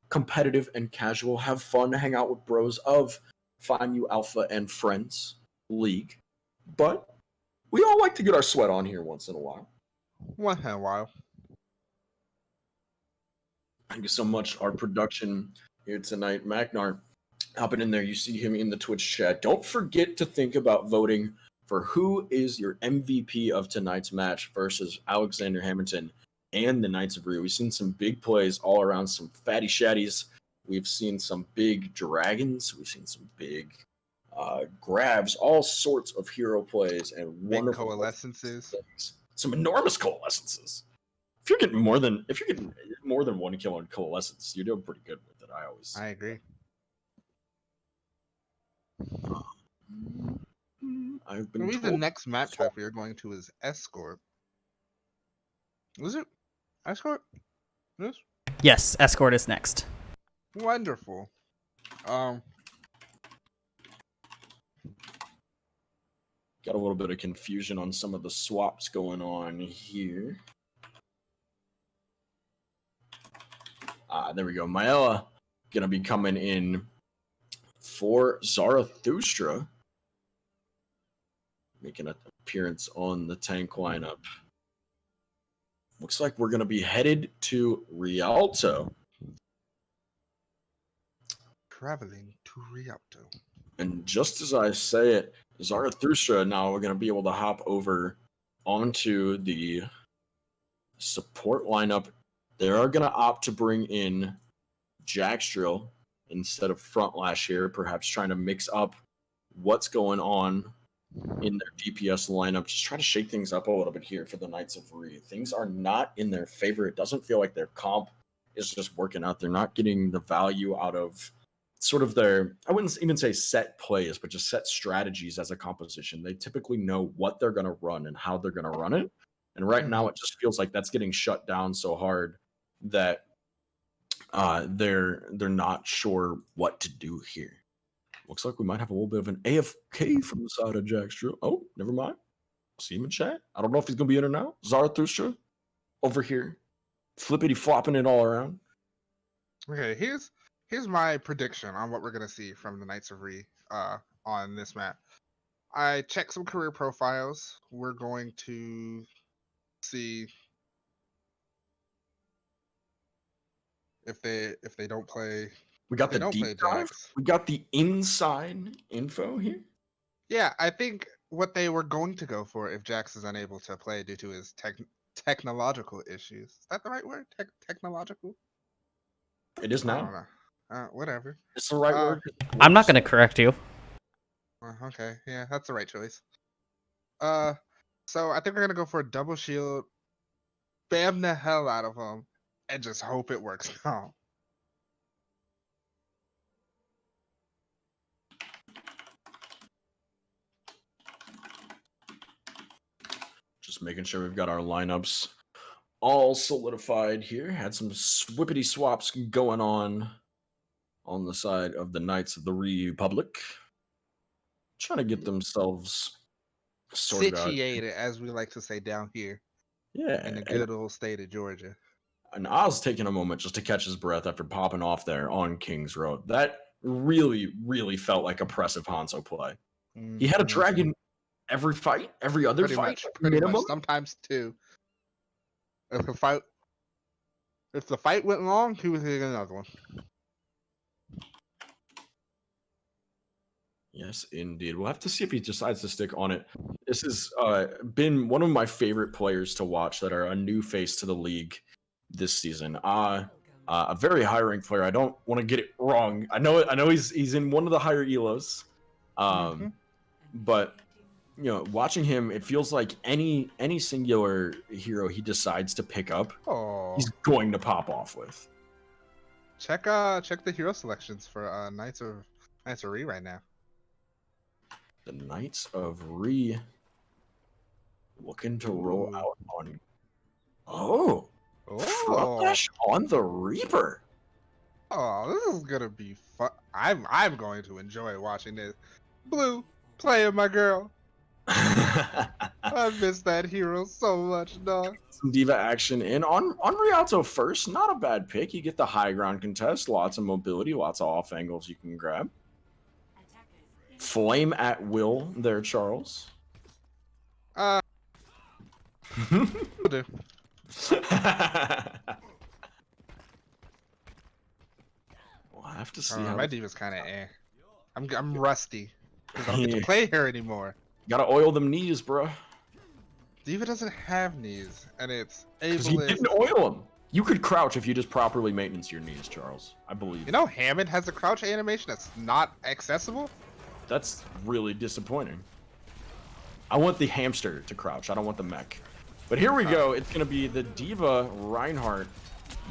competitive and casual, have fun, hang out with bros of Find You Alpha and Friends League. But we all like to get our sweat on here once in a while. Once in a while. Thank you so much, our production here tonight. Magnar, hopping in there. You see him in the Twitch chat. Don't forget to think about voting for who is your MVP of tonight's match versus Alexander Hammondton and the Knights of Re. We've seen some big plays all around, some fatty shatties. We've seen some big dragons. We've seen some big grabs, all sorts of hero plays and big wonderful coalescences. Some enormous coalescences. If you're getting more than one kill on coalescence, you're doing pretty good with it. I agree. I've been told the next map type we are going to is escort. Was it escort? Yes, escort is next. Wonderful. Got a little bit of confusion on some of the swaps going on here. There we go. Maella gonna be coming in for Zarathustra, making an appearance on the tank lineup. Looks like we're gonna be headed to Rialto. Traveling to Rialto. And just as I say it, Zarathustra now we're going to be able to hop over onto the support lineup. They are going to opt to bring in Jackstrill instead of Frontlash here, perhaps trying to mix up what's going on in their DPS lineup. Just try to shake things up a little bit here for the Knights of Re. Things are not in their favor. It doesn't feel like their comp is just working out. They're not getting the value out of sort of their, I wouldn't even say set plays, but just set strategies as a composition. They typically know what they're going to run and how they're going to run it. And right now it just feels like that's getting shut down so hard that they're not sure what to do here. Looks like we might have a little bit of an AFK from the side of Jackstrill. Oh, never mind. See him in chat. I don't know if he's going to be in or not. Zarathustra over here, flippity flopping it all around. Okay, here's my prediction on what we're gonna see from the Knights of Re on this map. I checked some career profiles. We're going to see if they don't play. We got the deep dive. We got the inside info here. Yeah, I think what they were going to go for if Jax is unable to play due to his technological issues. Is that the right word? Technological? It is now. I don't know. Whatever. It's the right word. I'm not going to correct you. Okay, yeah, that's the right choice. So I think we're gonna go for a double shield, bam the hell out of him, and just hope it works out. Just making sure we've got our lineups all solidified here. Had some swippity swaps going on the side of the Knights of the Republic. Trying to get themselves sorted out. Situated, as we like to say down here Yeah. in the good old state of Georgia. And Oz taking a moment just to catch his breath after popping off there on King's Road. That really, really felt like oppressive Hanzo play. He had a dragon every fight, every other pretty fight, much, pretty minimum. much. Sometimes two. If the fight went long, he was getting another one. Yes, indeed. We'll have to see if he decides to stick on it. This has been one of my favorite players to watch that are a new face to the league this season. A very high ranked player. I don't want to get it wrong. I know he's in one of the higher elos. But you know, watching him, it feels like any singular hero he decides to pick up, he's going to pop off with. Check the hero selections for Knights of Re right now. The Knights of Re looking to roll out on Flash on the Reaper. Oh, this is gonna be fun. I'm going to enjoy watching this. Blue, playing my girl. I miss that hero so much, dog. Some diva action in on Rialto first. Not a bad pick. You get the high ground contest, lots of mobility, lots of off angles you can grab. Flame at will there, Charles. Will do. We'll have to see. My diva's kind of I'm rusty. I don't get to play her anymore. Gotta oil them knees, bro. Diva doesn't have knees, and it's Because you didn't oil them. You could crouch if you just properly maintenance your knees, Charles. I believe. You know, Hammond has a crouch animation that's not accessible. That's really disappointing. I want the hamster to crouch. I don't want the mech. But here we go. It's going to be the Diva Reinhardt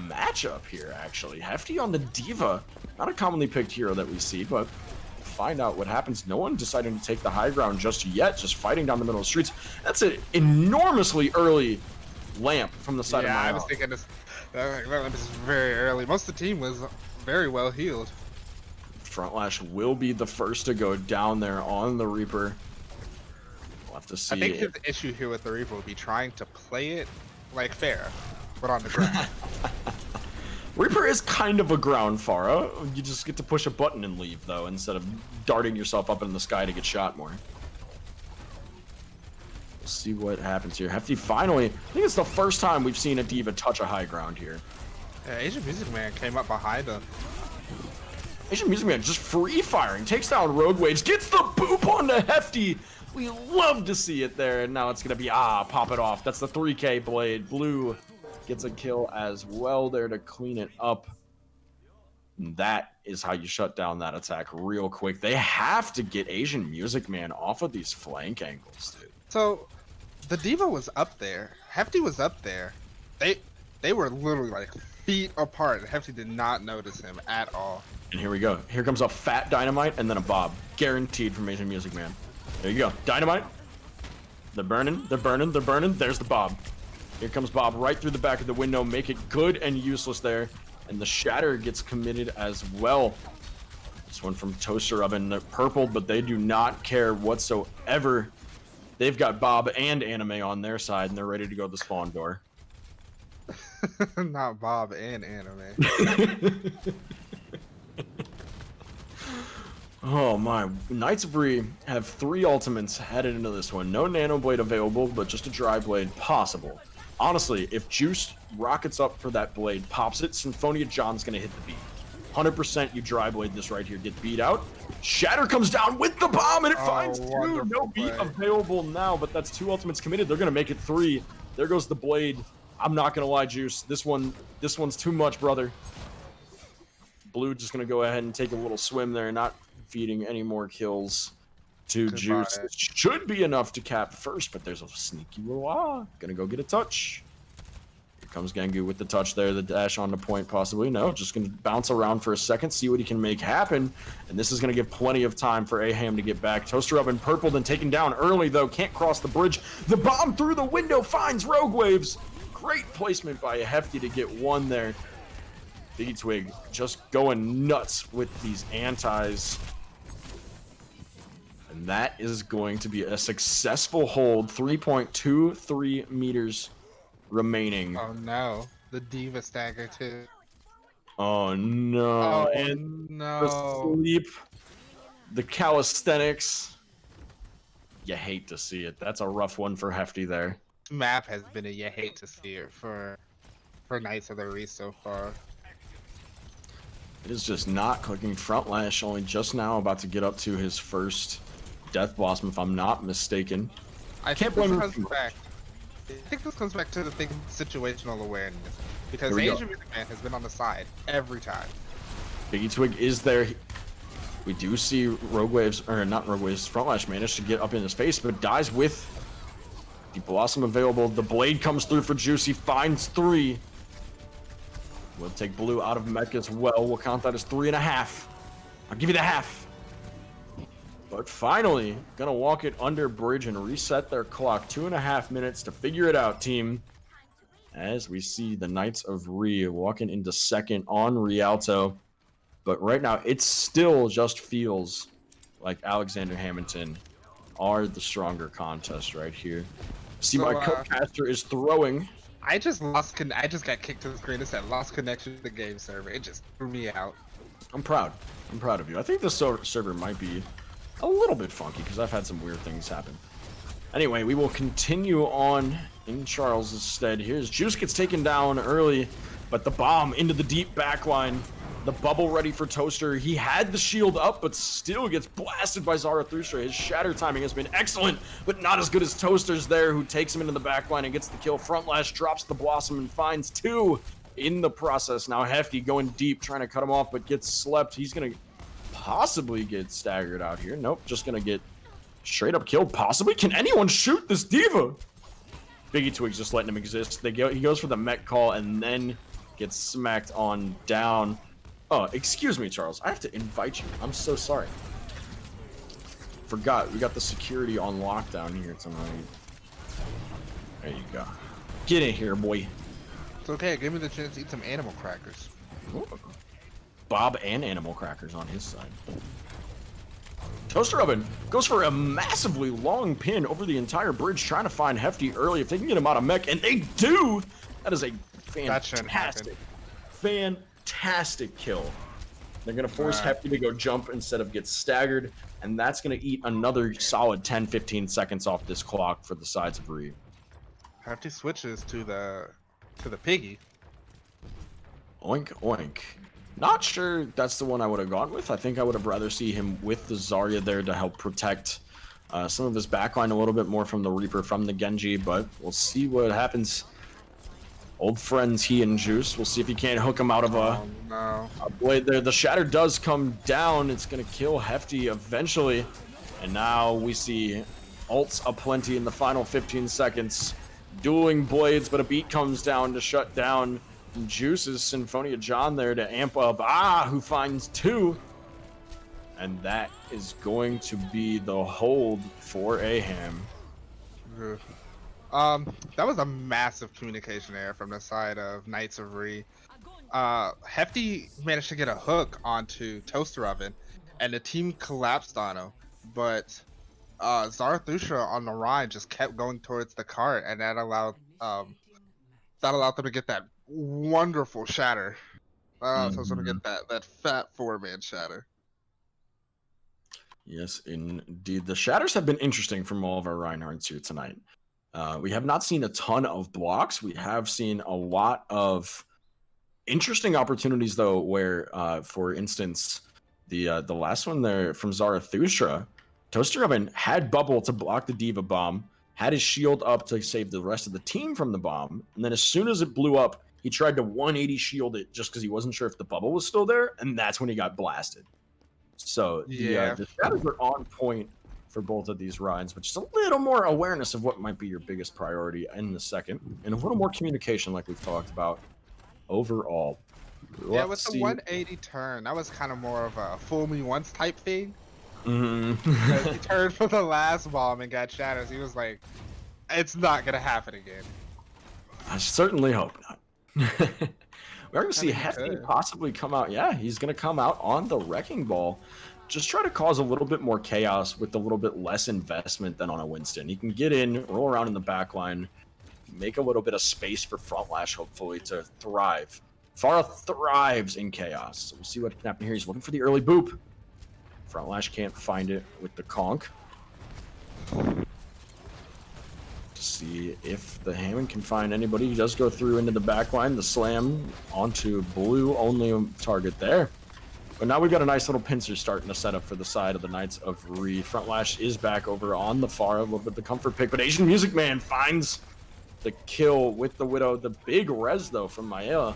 matchup here, actually. Hefty on the Diva. Not a commonly picked hero that we see, but find out what happens. No one deciding to take the high ground just yet, just fighting down the middle of the streets. That's an enormously early lamp from the side of my I was thinking this is very early. Most of the team was very well healed. Frontlash will be the first to go down there on the Reaper. We'll have to see. I think his issue here with the Reaper would be trying to play it like fair, but on the ground. Reaper is kind of a ground Pharah. You just get to push a button and leave, though, instead of darting yourself up in the sky to get shot more. We'll see what happens here. Hefty finally, I think it's the first time we've seen a Diva touch a high ground here. Yeah, Asian Music Man came up behind him. Asian Music Man just free firing, takes down Rogue Wage, gets the boop onto Hefty. We love to see it there, and now it's gonna be pop it off. That's the 3K blade. Blue gets a kill as well there to clean it up. And that is how you shut down that attack real quick. They have to get Asian Music Man off of these flank angles, dude. So the Diva was up there. Hefty was up there. They were literally like feet apart. Hefty did not notice him at all. And here we go. Here comes a fat Dynamite and then a Bob. Guaranteed from Asian Music Man. There you go. Dynamite. They're burning. They're burning. They're burning. There's the Bob. Here comes Bob right through the back of the window. Make it good and useless there. And the Shatter gets committed as well. This one from Toaster Oven. They're purple, but they do not care whatsoever. They've got Bob and Anime on their side, and they're ready to go to the spawn door. Not Bob and Anime. Oh my. Knights of Re have 3 ultimates headed into this one. No Nano Blade available, but just a Dry Blade possible. Honestly, if Juice rockets up for that blade, pops it, Symphonia John's gonna hit the beat. 100% you Dry Blade this right here. Get beat out. Shatter comes down with the bomb, and it finds 2. No beat available now, but that's 2 ultimates committed. They're gonna make it 3. There goes the blade. I'm not gonna lie, Juice. This one's too much, brother. Blue just gonna go ahead and take a little swim there, not feeding any more kills. to Goodbye. Juice. It should be enough to cap first, but there's a sneaky little gonna go get a touch. Here comes Gengu with the touch there, the dash on the point possibly. No, just gonna bounce around for a second, see what he can make happen. And this is gonna give plenty of time for Aham to get back. Toaster Oven purpled and taken down early though, can't cross the bridge. The bomb through the window finds Rogue Waves. Great placement by Hefty to get one there. Biggie Twig just going nuts with these antis. And that is going to be a successful hold. 3.23 meters remaining. Oh no, the Diva stagger too. Oh no. Oh and no. the sleep, the calisthenics. You hate to see it. That's a rough one for Hefty there. Map has been a you hate to see it for Knights of the Reef so far. It is just not clicking. Front Lash only just now about to get up to his first Death Blossom, if I'm not mistaken. I Can't think blame this him. comes back. I think this comes back to the thing, situational awareness, because Here we go. Asian Music Man has been on the side every time. Biggie Twig is there. We do see Rogue Waves, or not Rogue Waves, Front Lash managed to get up in his face, but dies with the Blossom available. The blade comes through for Juicy, finds 3. We'll take blue out of mech as well. We'll count that as 3.5. I'll give you the half. But finally, gonna walk it under bridge and reset their clock. 2.5 minutes to figure it out, team. As we see the Knights of Re walking into second on Rialto. But right now, it still just feels like Alexander Hammondton are the stronger contest right here. See, So, my co-caster is throwing. I just got kicked to the screen. It said lost connection to the game server. It just threw me out. I'm proud. I'm proud of you. I think the server might be a little bit funky because I've had some weird things happen. Anyway, we will continue on in Charles' stead. Here's Juice gets taken down early, but the bomb into the deep backline. The bubble ready for Toaster. He had the shield up, but still gets blasted by Zarathustra. His shatter timing has been excellent, but not as good as Toaster's there, who takes him into the backline and gets the kill. Front Lash drops the Blossom and finds 2 in the process. Now Hefty going deep, trying to cut him off, but gets slept. He's going to possibly get staggered out here. Nope, just going to get straight up killed. Possibly? Can anyone shoot this Diva? Biggie Twig's just letting him exist. He goes for the mech call and then gets smacked on down. Oh, excuse me, Charles. I have to invite you. I'm so sorry. Forgot. We got the security on lockdown here tonight. There you go. Get in here, boy. It's okay. Give me the chance to eat some animal crackers. Ooh. Bob and Animal Crackers on his side. Toaster Oven goes for a massively long pin over the entire bridge, trying to find Hefty early. If they can get him out of mech, and they do, that is a fantastic kill. They're going to force Hefty to go jump instead of get staggered, and that's going to eat another solid 10-15 seconds off this clock for the sides of Reed. Hefty switches to the piggy. Oink, oink. Not sure that's the one I would have gone with. I think I would have rather see him with the Zarya there to help protect some of his backline a little bit more from the Reaper, from the Genji, but we'll see what happens. Old friends, he and Juice. We'll see if he can't hook him out of a blade there. The Shatter does come down. It's going to kill Hefty eventually. And now we see ults aplenty in the final 15 seconds. Dueling blades, but a beat comes down to shut down Juice's Symphonia John there to amp up. Who finds 2. And that is going to be the hold for Aham. That was a massive communication error from the side of Knights of Re. Hefty managed to get a hook onto Toaster Oven, and the team collapsed on him. But Zarathustra on the Rhine just kept going towards the cart, and that allowed them to get that wonderful shatter. So I was gonna get that fat 4-man shatter. Yes, indeed. The shatters have been interesting from all of our Reinhardts here tonight. We have not seen a ton of blocks. We have seen a lot of interesting opportunities, though, where, for instance, the last one there from Zarathustra, Toaster Oven had Bubble to block the Diva bomb, had his shield up to save the rest of the team from the bomb, and then as soon as it blew up, he tried to 180 shield it just because he wasn't sure if the bubble was still there, and that's when he got blasted. So the shatters are on point for both of these rides, but just a little more awareness of what might be your biggest priority in the second, and a little more communication like we've talked about overall. We'll Yeah, have with to the 180 turn, that was kind of more of a fool me once type thing. Because he turned for the last bomb and got shatters. He was like, it's not going to happen again. I certainly hope not. We're going to see mean, Hefty possibly come out. Yeah, he's going to come out on the Wrecking Ball. Just try to cause a little bit more chaos with a little bit less investment than on a Winston. He can get in, roll around in the back line, make a little bit of space for Front Lash, hopefully, to thrive. Farah thrives in chaos. So we'll see what can happen here. He's looking for the early boop. Front Lash can't find it with the conk. See if the Hammond can find anybody. He does go through into the back line. The slam onto blue, only target there. But now we've got a nice little pincer starting to set up for the side of the Knights of Ree. Front Lash is back over on the far, a little bit of the comfort pick, but Asian Music Man finds the kill with the Widow. The big res, though, from Maya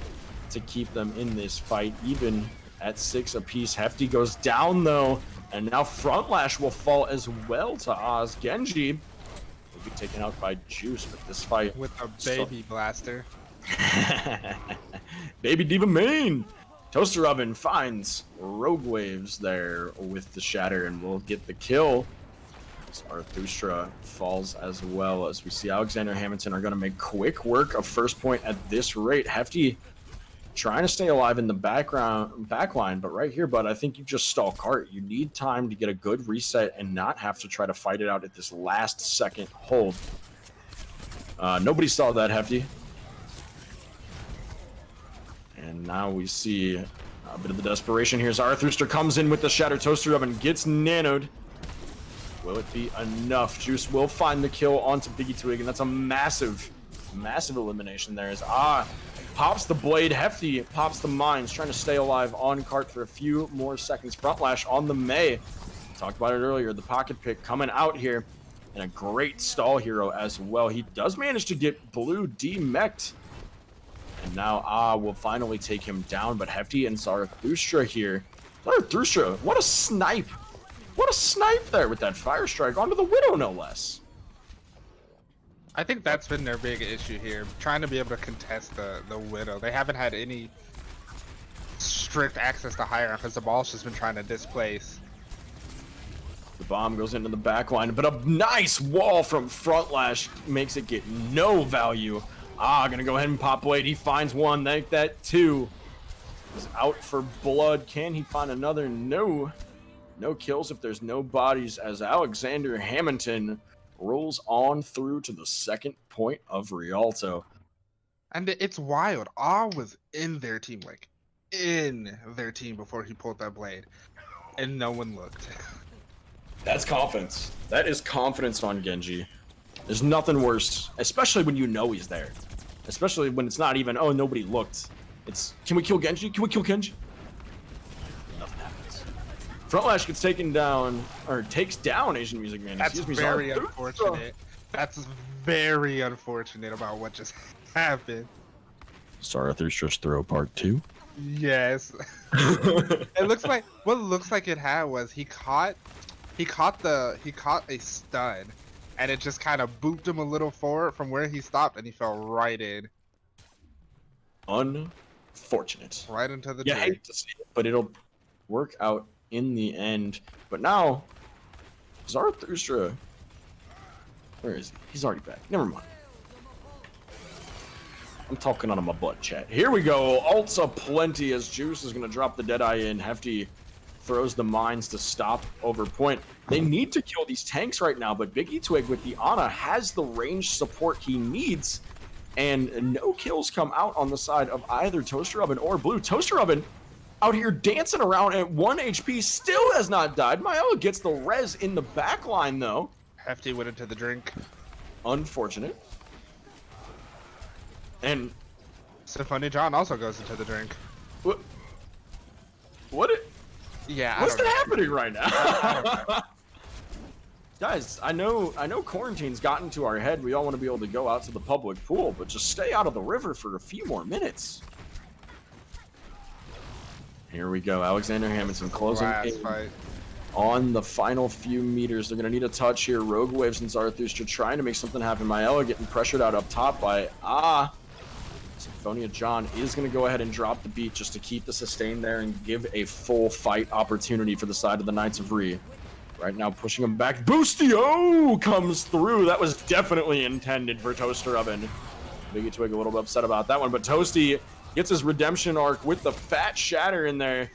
to keep them in this fight, even at 6 apiece. Hefty goes down, though, and now Front Lash will fall as well to Oz. Genji will be taken out by Juice with this fight. With a baby blaster. Baby Diva main. Toaster Oven finds Rogue Waves there with the shatter and will get the kill. Zarathustra falls as well, as we see Alexander Hammondton are going to make quick work of first point at this rate. Hefty trying to stay alive in the back line, but right here, bud, I think you just stall cart. You need time to get a good reset and not have to try to fight it out at this last second hold. Nobody saw that, Hefty. And now we see a bit of the desperation here. Zarathustra comes in with the Shatter Toaster Oven, gets nanoed. Will it be enough? Juice will find the kill onto Biggie Twig, and that's a massive, massive elimination there. As pops the blade, Hefty pops the mines, trying to stay alive on cart for a few more seconds. Front Lash on the May. Talked about it earlier. The pocket pick coming out here, and a great stall hero as well. He does manage to get blue demech'd. And now will finally take him down, but Hefty and Zarathustra here. Zarathustra, what a snipe. What a snipe there with that fire strike onto the Widow, no less. I think that's been their big issue here, trying to be able to contest the Widow. They haven't had any strict access to higher because the ball's just been trying to displace. The bomb goes into the back line, but a nice wall from Front Lash makes it get no value. Gonna go ahead and pop blade. He finds one, like that two. He's out for blood. Can he find another? No. No kills if there's no bodies, as Alexander Hammondton rolls on through to the second point of Rialto. And it's wild. Was in their team, like in their team before he pulled that blade, and no one looked. That's confidence. That is confidence on Genji. There's nothing worse, especially when you know he's there. Especially when it's not even, oh, nobody looked. It's, can we kill Genji? Can we kill Genji? Nothing happens. Front Lash gets taken down, or takes down Asian Music Man. That's very unfortunate. That's very unfortunate about what just happened. Zarathustra's throw part 2. Yes. It looks like, what it looks like it had was he caught a stun. And it just kind of booped him a little forward from where he stopped, and he fell right in. Unfortunate. Right into the tree. I hate to see it, but it'll work out in the end. But now, Zarathustra, where is he? He's already back. Never mind. I'm talking on my butt, chat. Here we go. Ults aplenty as Juice is going to drop the Deadeye in. Hefty throws the mines to stop over point. They need to kill these tanks right now, but Biggie Twig with the Ana has the range support he needs, and no kills come out on the side of either Toaster Oven or Blue. Toaster Oven out here dancing around at 1 HP, still has not died. Myola gets the res in the back line, though. Hefty went into the drink. Unfortunate. And Symphony John also goes into the drink. What? Yeah. What's happening right now? Guys, I know quarantine's gotten to our head. We all want to be able to go out to the public pool, but just stay out of the river for a few more minutes. Here we go. Alexander Hammondton closing in. Fight. on the final few meters. They're going to need a touch here. Rogue Waves and Zarathustra trying to make something happen. MAOWL getting pressured out up top by Symphonia John is going to go ahead and drop the beat just to keep the sustain there and give a full fight opportunity for the side of the Knights of Re. Right now pushing him back. Boostio comes through. That was definitely intended for Toaster Oven. Biggie Twig a little bit upset about that one, but Toasty gets his redemption arc with the fat shatter in there.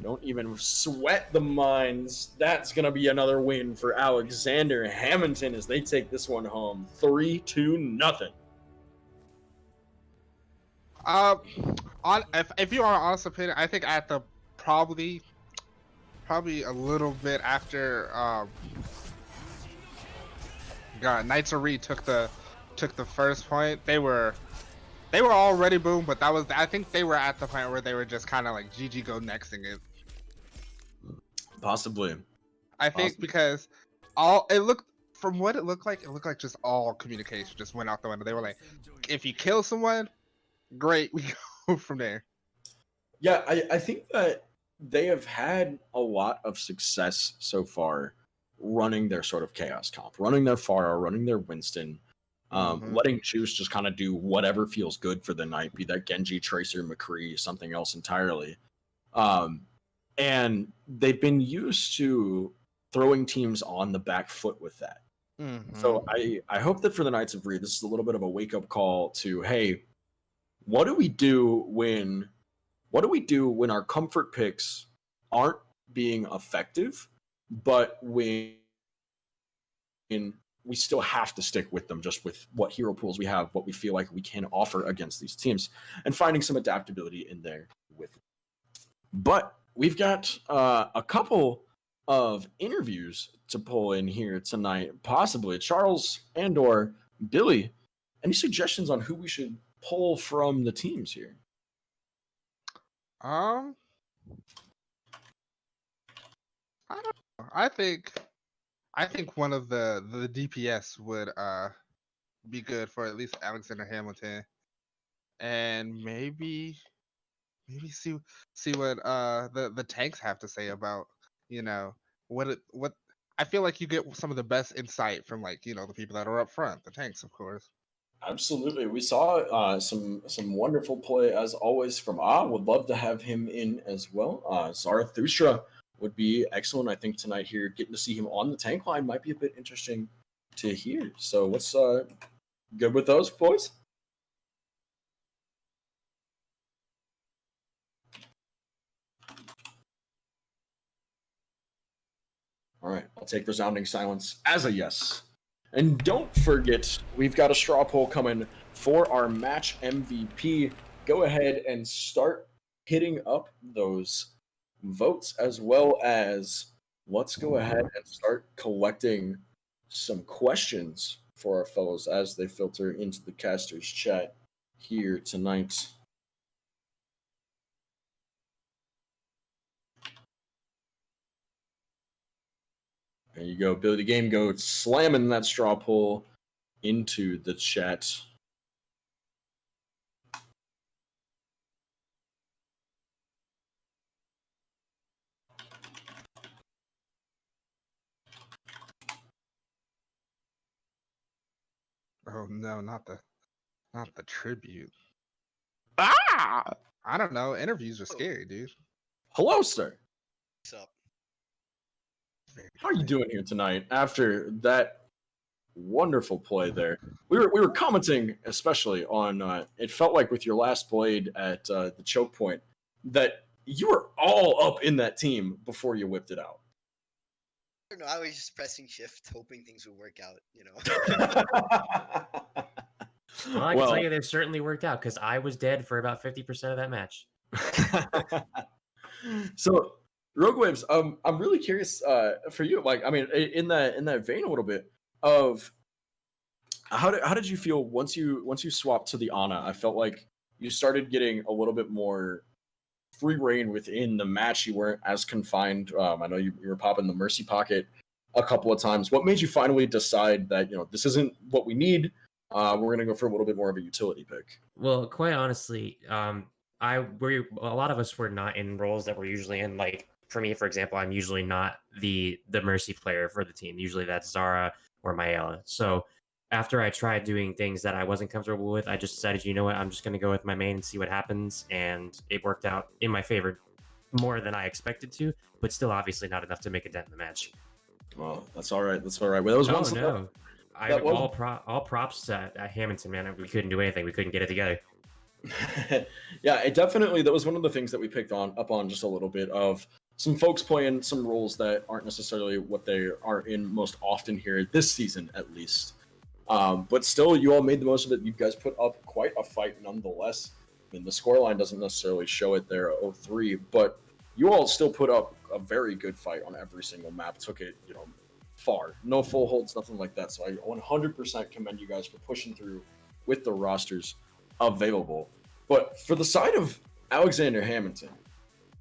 Don't even sweat the mines. That's going to be another win for Alexander Hammondton as they take this one home. 3-0. If you are an honest opinion, I think at the probably a little bit after Knights of Re took the first point, they were already boom, but I think they were at the point where they were just kind of like GG go nexting it. Possibly. I think because from what it looked like just all communication just went out the window. They were like, if you kill someone, great, we go from there. Yeah, I think that they have had a lot of success so far running their sort of chaos comp, running their Pharah, running their Winston, letting Juice just kind of do whatever feels good for the night, be that Genji, Tracer, McCree, something else entirely. And they've been used to throwing teams on the back foot with that. So I hope that for the Knights of Re, this is a little bit of a wake-up call to, hey, what do we do when our comfort picks aren't being effective, but when we still have to stick with them just with what hero pools we have, what we feel like we can offer against these teams, and finding some adaptability in there with it. But we've got a couple of interviews to pull in here tonight, possibly. Charles and or Billy, any suggestions on who we should pull from the teams here? I don't know. I think one of the DPS would be good for at least Alexander Hamilton, and maybe see what the tanks have to say about what I feel like you get some of the best insight from the people that are up front, the tanks, of course. Absolutely. We saw some wonderful play as always from would love to have him in as well. Zarathustra would be excellent, I think, tonight here. Getting to see him on the tank line might be a bit interesting to hear. So what's good with those, boys? All right, I'll take resounding silence as a yes. And don't forget, we've got a straw poll coming for our match MVP. Go ahead and start hitting up those votes, as well as let's go ahead and start collecting some questions for our fellows as they filter into the casters chat here tonight. There you go, Billy the Game Goat slamming that straw poll into the chat. Oh no, not the tribute. Ah! I don't know. Interviews are scary, dude. Hello, sir. What's up? How are you doing here tonight after that wonderful play there? We were commenting especially on it felt like with your last blade at the choke point that you were all up in that team before you whipped it out. I don't know. I was just pressing shift, hoping things would work out. Well, I can tell you they certainly worked out because I was dead for about 50% of that match. So, Rogue Waves, I'm really curious for you. Like, I mean, in that vein, a little bit of how did you feel once you swapped to the Ana? I felt like you started getting a little bit more free reign within the match. You weren't as confined. I know you were popping the Mercy Pocket a couple of times. What made you finally decide that this isn't what we need? We're gonna go for a little bit more of a utility pick. Well, quite honestly, a lot of us were not in roles that we're usually in, like for me, for example, I'm usually not the Mercy player for the team. Usually that's Zara or Mayela. So after I tried doing things that I wasn't comfortable with, I just decided, you know what, I'm just going to go with my main and see what happens. And it worked out in my favor more than I expected to, but still obviously not enough to make a dent in the match. Well, that's all right. That's all right. Well, that was one. No. That was... all props to Hammondton, man. We couldn't do anything. We couldn't get it together. Yeah, it definitely, that was one of the things that we picked up on just a little bit of some folks playing some roles that aren't necessarily what they are in most often here this season, at least. But still, you all made the most of it. You guys put up quite a fight nonetheless. I mean, the scoreline doesn't necessarily show it there, 0-3, but you all still put up a very good fight on every single map. Took it, far. No full holds, nothing like that. So I 100% commend you guys for pushing through with the rosters available. But for the side of Alexander Hammondton,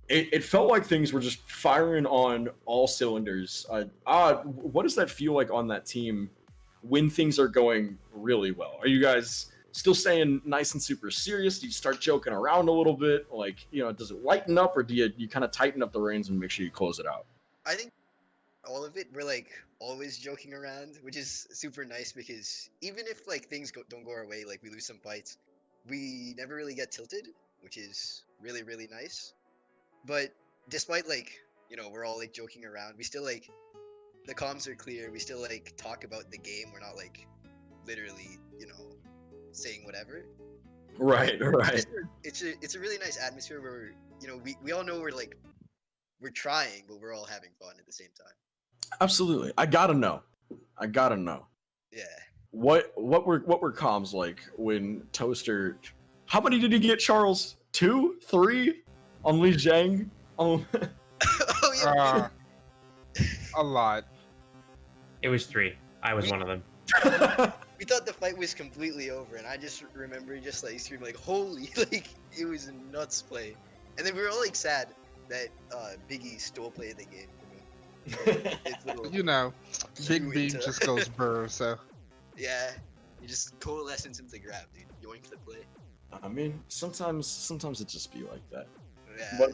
it felt like things were just firing on all cylinders. What does that feel like on that team when things are going really well? Are you guys still staying nice and super serious? Do you start joking around a little bit? Like, does it lighten up, or do you kind of tighten up the reins and make sure you close it out? I think all of it, we're like always joking around, which is super nice because even if like things don't go our way, like we lose some fights, we never really get tilted, which is really, really nice. But despite we're all like joking around, we still like the comms are clear. We still like talk about the game. We're not like literally, saying whatever. Right. It's a really nice atmosphere where we all know we're trying, but we're all having fun at the same time. Absolutely. I gotta know. Yeah. What were comms like when Toaster? How many did he get, Charles? 2, 3 on Li Zhang? Oh yeah. A lot. It was 3. I was one of them. We thought the fight was completely over, and I just remember just like screaming like "Holy!" Like it was a nuts play, and then we were all like sad that Biggie stole play of the game for me. Big Beam just goes burr. So yeah, you just coalescence into grab, dude. Yoink the play. I mean, sometimes it just be like that. Yeah.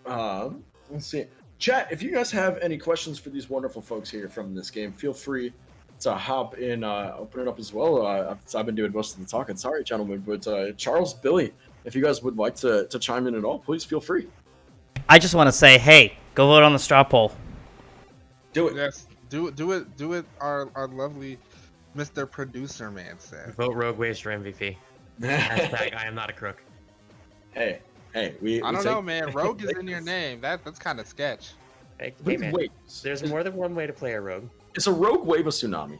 But, let's see. Chat, if you guys have any questions for these wonderful folks here from this game, feel free to hop in, open it up as well. I've been doing most of the talking. Sorry, gentlemen, but Charles, Billy, if you guys would like to chime in at all, please feel free. I just want to say, hey, go vote on the straw poll. Do it. yes, do it. Our lovely Mr. Producer man said. Vote Rogue Waves for MVP. Hashtag I am not a crook. Hey, I don't know, man. Rogue is in your name. That's kind of sketch. Hey, man. There's more than one way to play a rogue. Is a rogue wave a tsunami?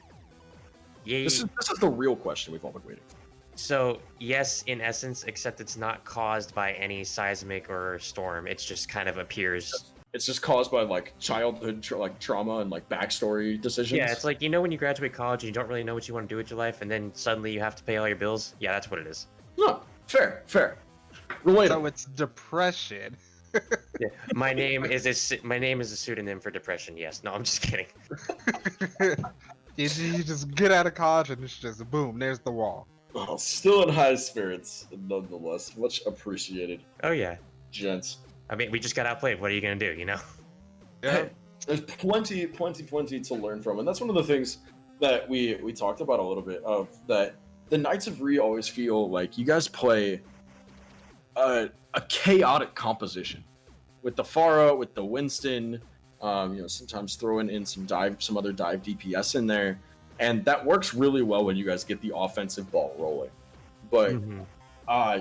Yeah. This is the real question we've all been waiting for. So yes, in essence, except it's not caused by any seismic or storm. It's just kind of appears. It's just caused by like childhood trauma and like backstory decisions. Yeah, it's like when you graduate college and you don't really know what you want to do with your life, and then suddenly you have to pay all your bills. Yeah, that's what it is. No, fair. Relatable. So it's depression. Yeah. My name is a pseudonym for depression. Yes. No, I'm just kidding. You just get out of college and it's just boom. There's the wall. Oh, still in high spirits, nonetheless. Much appreciated. Oh yeah, gents. I mean, we just got outplayed. What are you gonna do? Yeah. Hey, there's plenty to learn from, and that's one of the things that we talked about a little bit of that. The Knights of Re always feel like you guys play a chaotic composition with the Pharah, with the Winston, sometimes throwing in some other dive DPS in there, and that works really well when you guys get the offensive ball rolling. But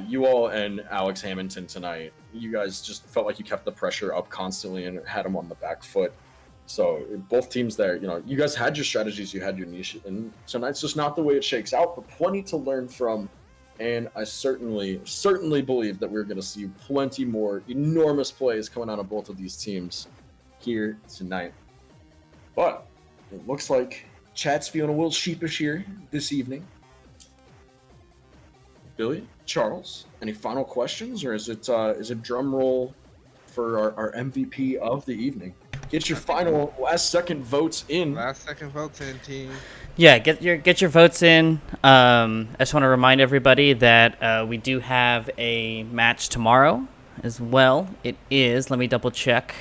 you all and Alex Hammondton tonight, you guys just felt like you kept the pressure up constantly and had them on the back foot. So both teams there, you guys had your strategies, you had your niche, and tonight's just not the way it shakes out, but plenty to learn from. And I certainly believe that we're going to see plenty more enormous plays coming out of both of these teams here tonight. But it looks like chat's feeling a little sheepish here this evening. Billy, Charles, any final questions, or is it drum roll for our MVP of the evening? Get your final last second votes in. Last second votes in, team. Yeah, get your votes in. I just want to remind everybody that we do have a match tomorrow as well. It is, let me double check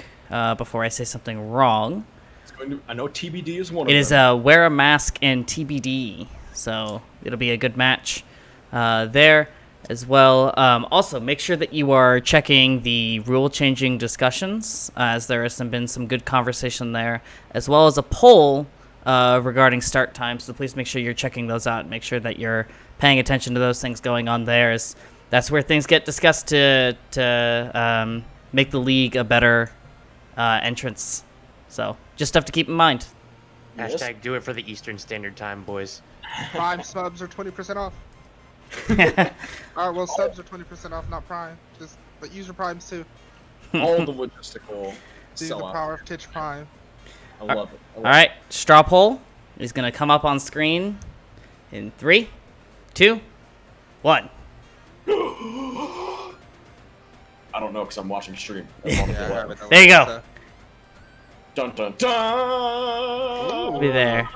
before I say something wrong. I know TBD is one It of is them. Wear a Mask and TBD, so it'll be a good match there as well. Also, make sure that you are checking the rule-changing discussions, as there has been some good conversation there, as well as a poll regarding start time, so please make sure you're checking those out. Make sure that you're paying attention to those things going on there, as that's where things get discussed to make the league a better entrance. So, just stuff to keep in mind. Yes. Hashtag do it for the Eastern Standard Time, boys. Prime subs are 20% off. Well, subs are 20% off, not Prime. But use your Primes too. All the logistical See the sellout. power of Twitch Prime. I love it. All right, straw poll is going to come up on screen in 3, 2, 1. I don't know because I'm watching stream. Yeah, I have it. There you go. Dun dun dun. Be there.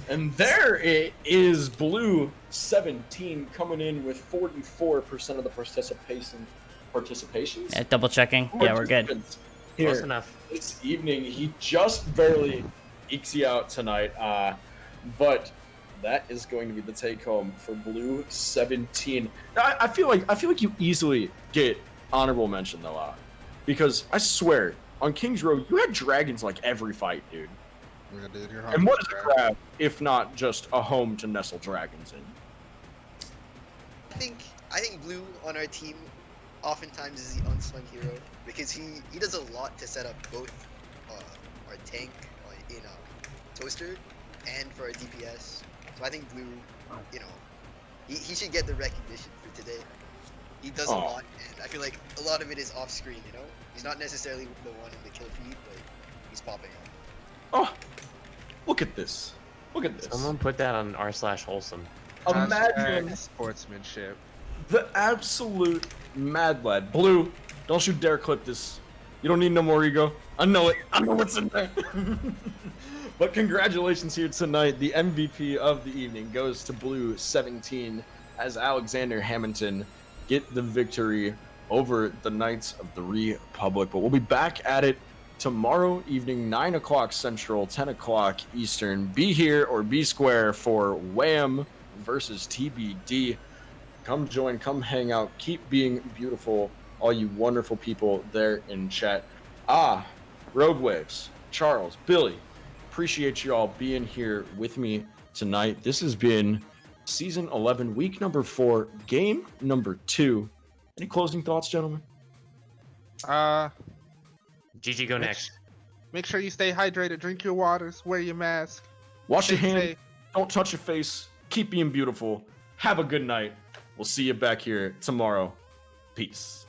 And there it is, Blue 17 coming in with 44% of the participations. Yeah, double checking. Yeah, we're good. Close Here enough. this evening, he just barely ekes you out tonight, but that is going to be the take home for Blue 17. Now, I feel like you easily get honorable mention though, because I swear on Kings Row you had dragons like every fight, dude. Yeah, dude, you're And what is a grab if not just a home to nestle dragons in? I think Blue on our team oftentimes is the unsung hero because he does a lot to set up both our tank in Toaster and for our DPS. So I think Blue, he should get the recognition for today. He does a lot, and I feel like a lot of it is off screen. He's not necessarily the one in the kill feed, but he's popping up. Oh, look at this! Look at this! Someone put that on r/wholesome. Imagine sportsmanship. the absolute mad lad. Blue, don't you dare clip this. You don't need no more ego. I know it. I know what's in there. But congratulations here tonight. The MVP of the evening goes to Blue 17 as Alexander Hammondton get the victory over the Knights of the Republic. But we'll be back at it tomorrow evening, 9 o'clock Central, 10 o'clock Eastern. Be here or be square for Wham versus TBD. Come join, come hang out, keep being beautiful, all you wonderful people there in chat. Rogue Waves, Charles, Billy, appreciate you all being here with me tonight. This has been Season 11, Week number 4, Game number 2. Any closing thoughts, gentlemen? GG, go next. Make sure you stay hydrated, drink your waters, wear your mask. Wash your Stay hands, safe. don't touch your face, keep being beautiful. Have a good night. We'll see you back here tomorrow. Peace.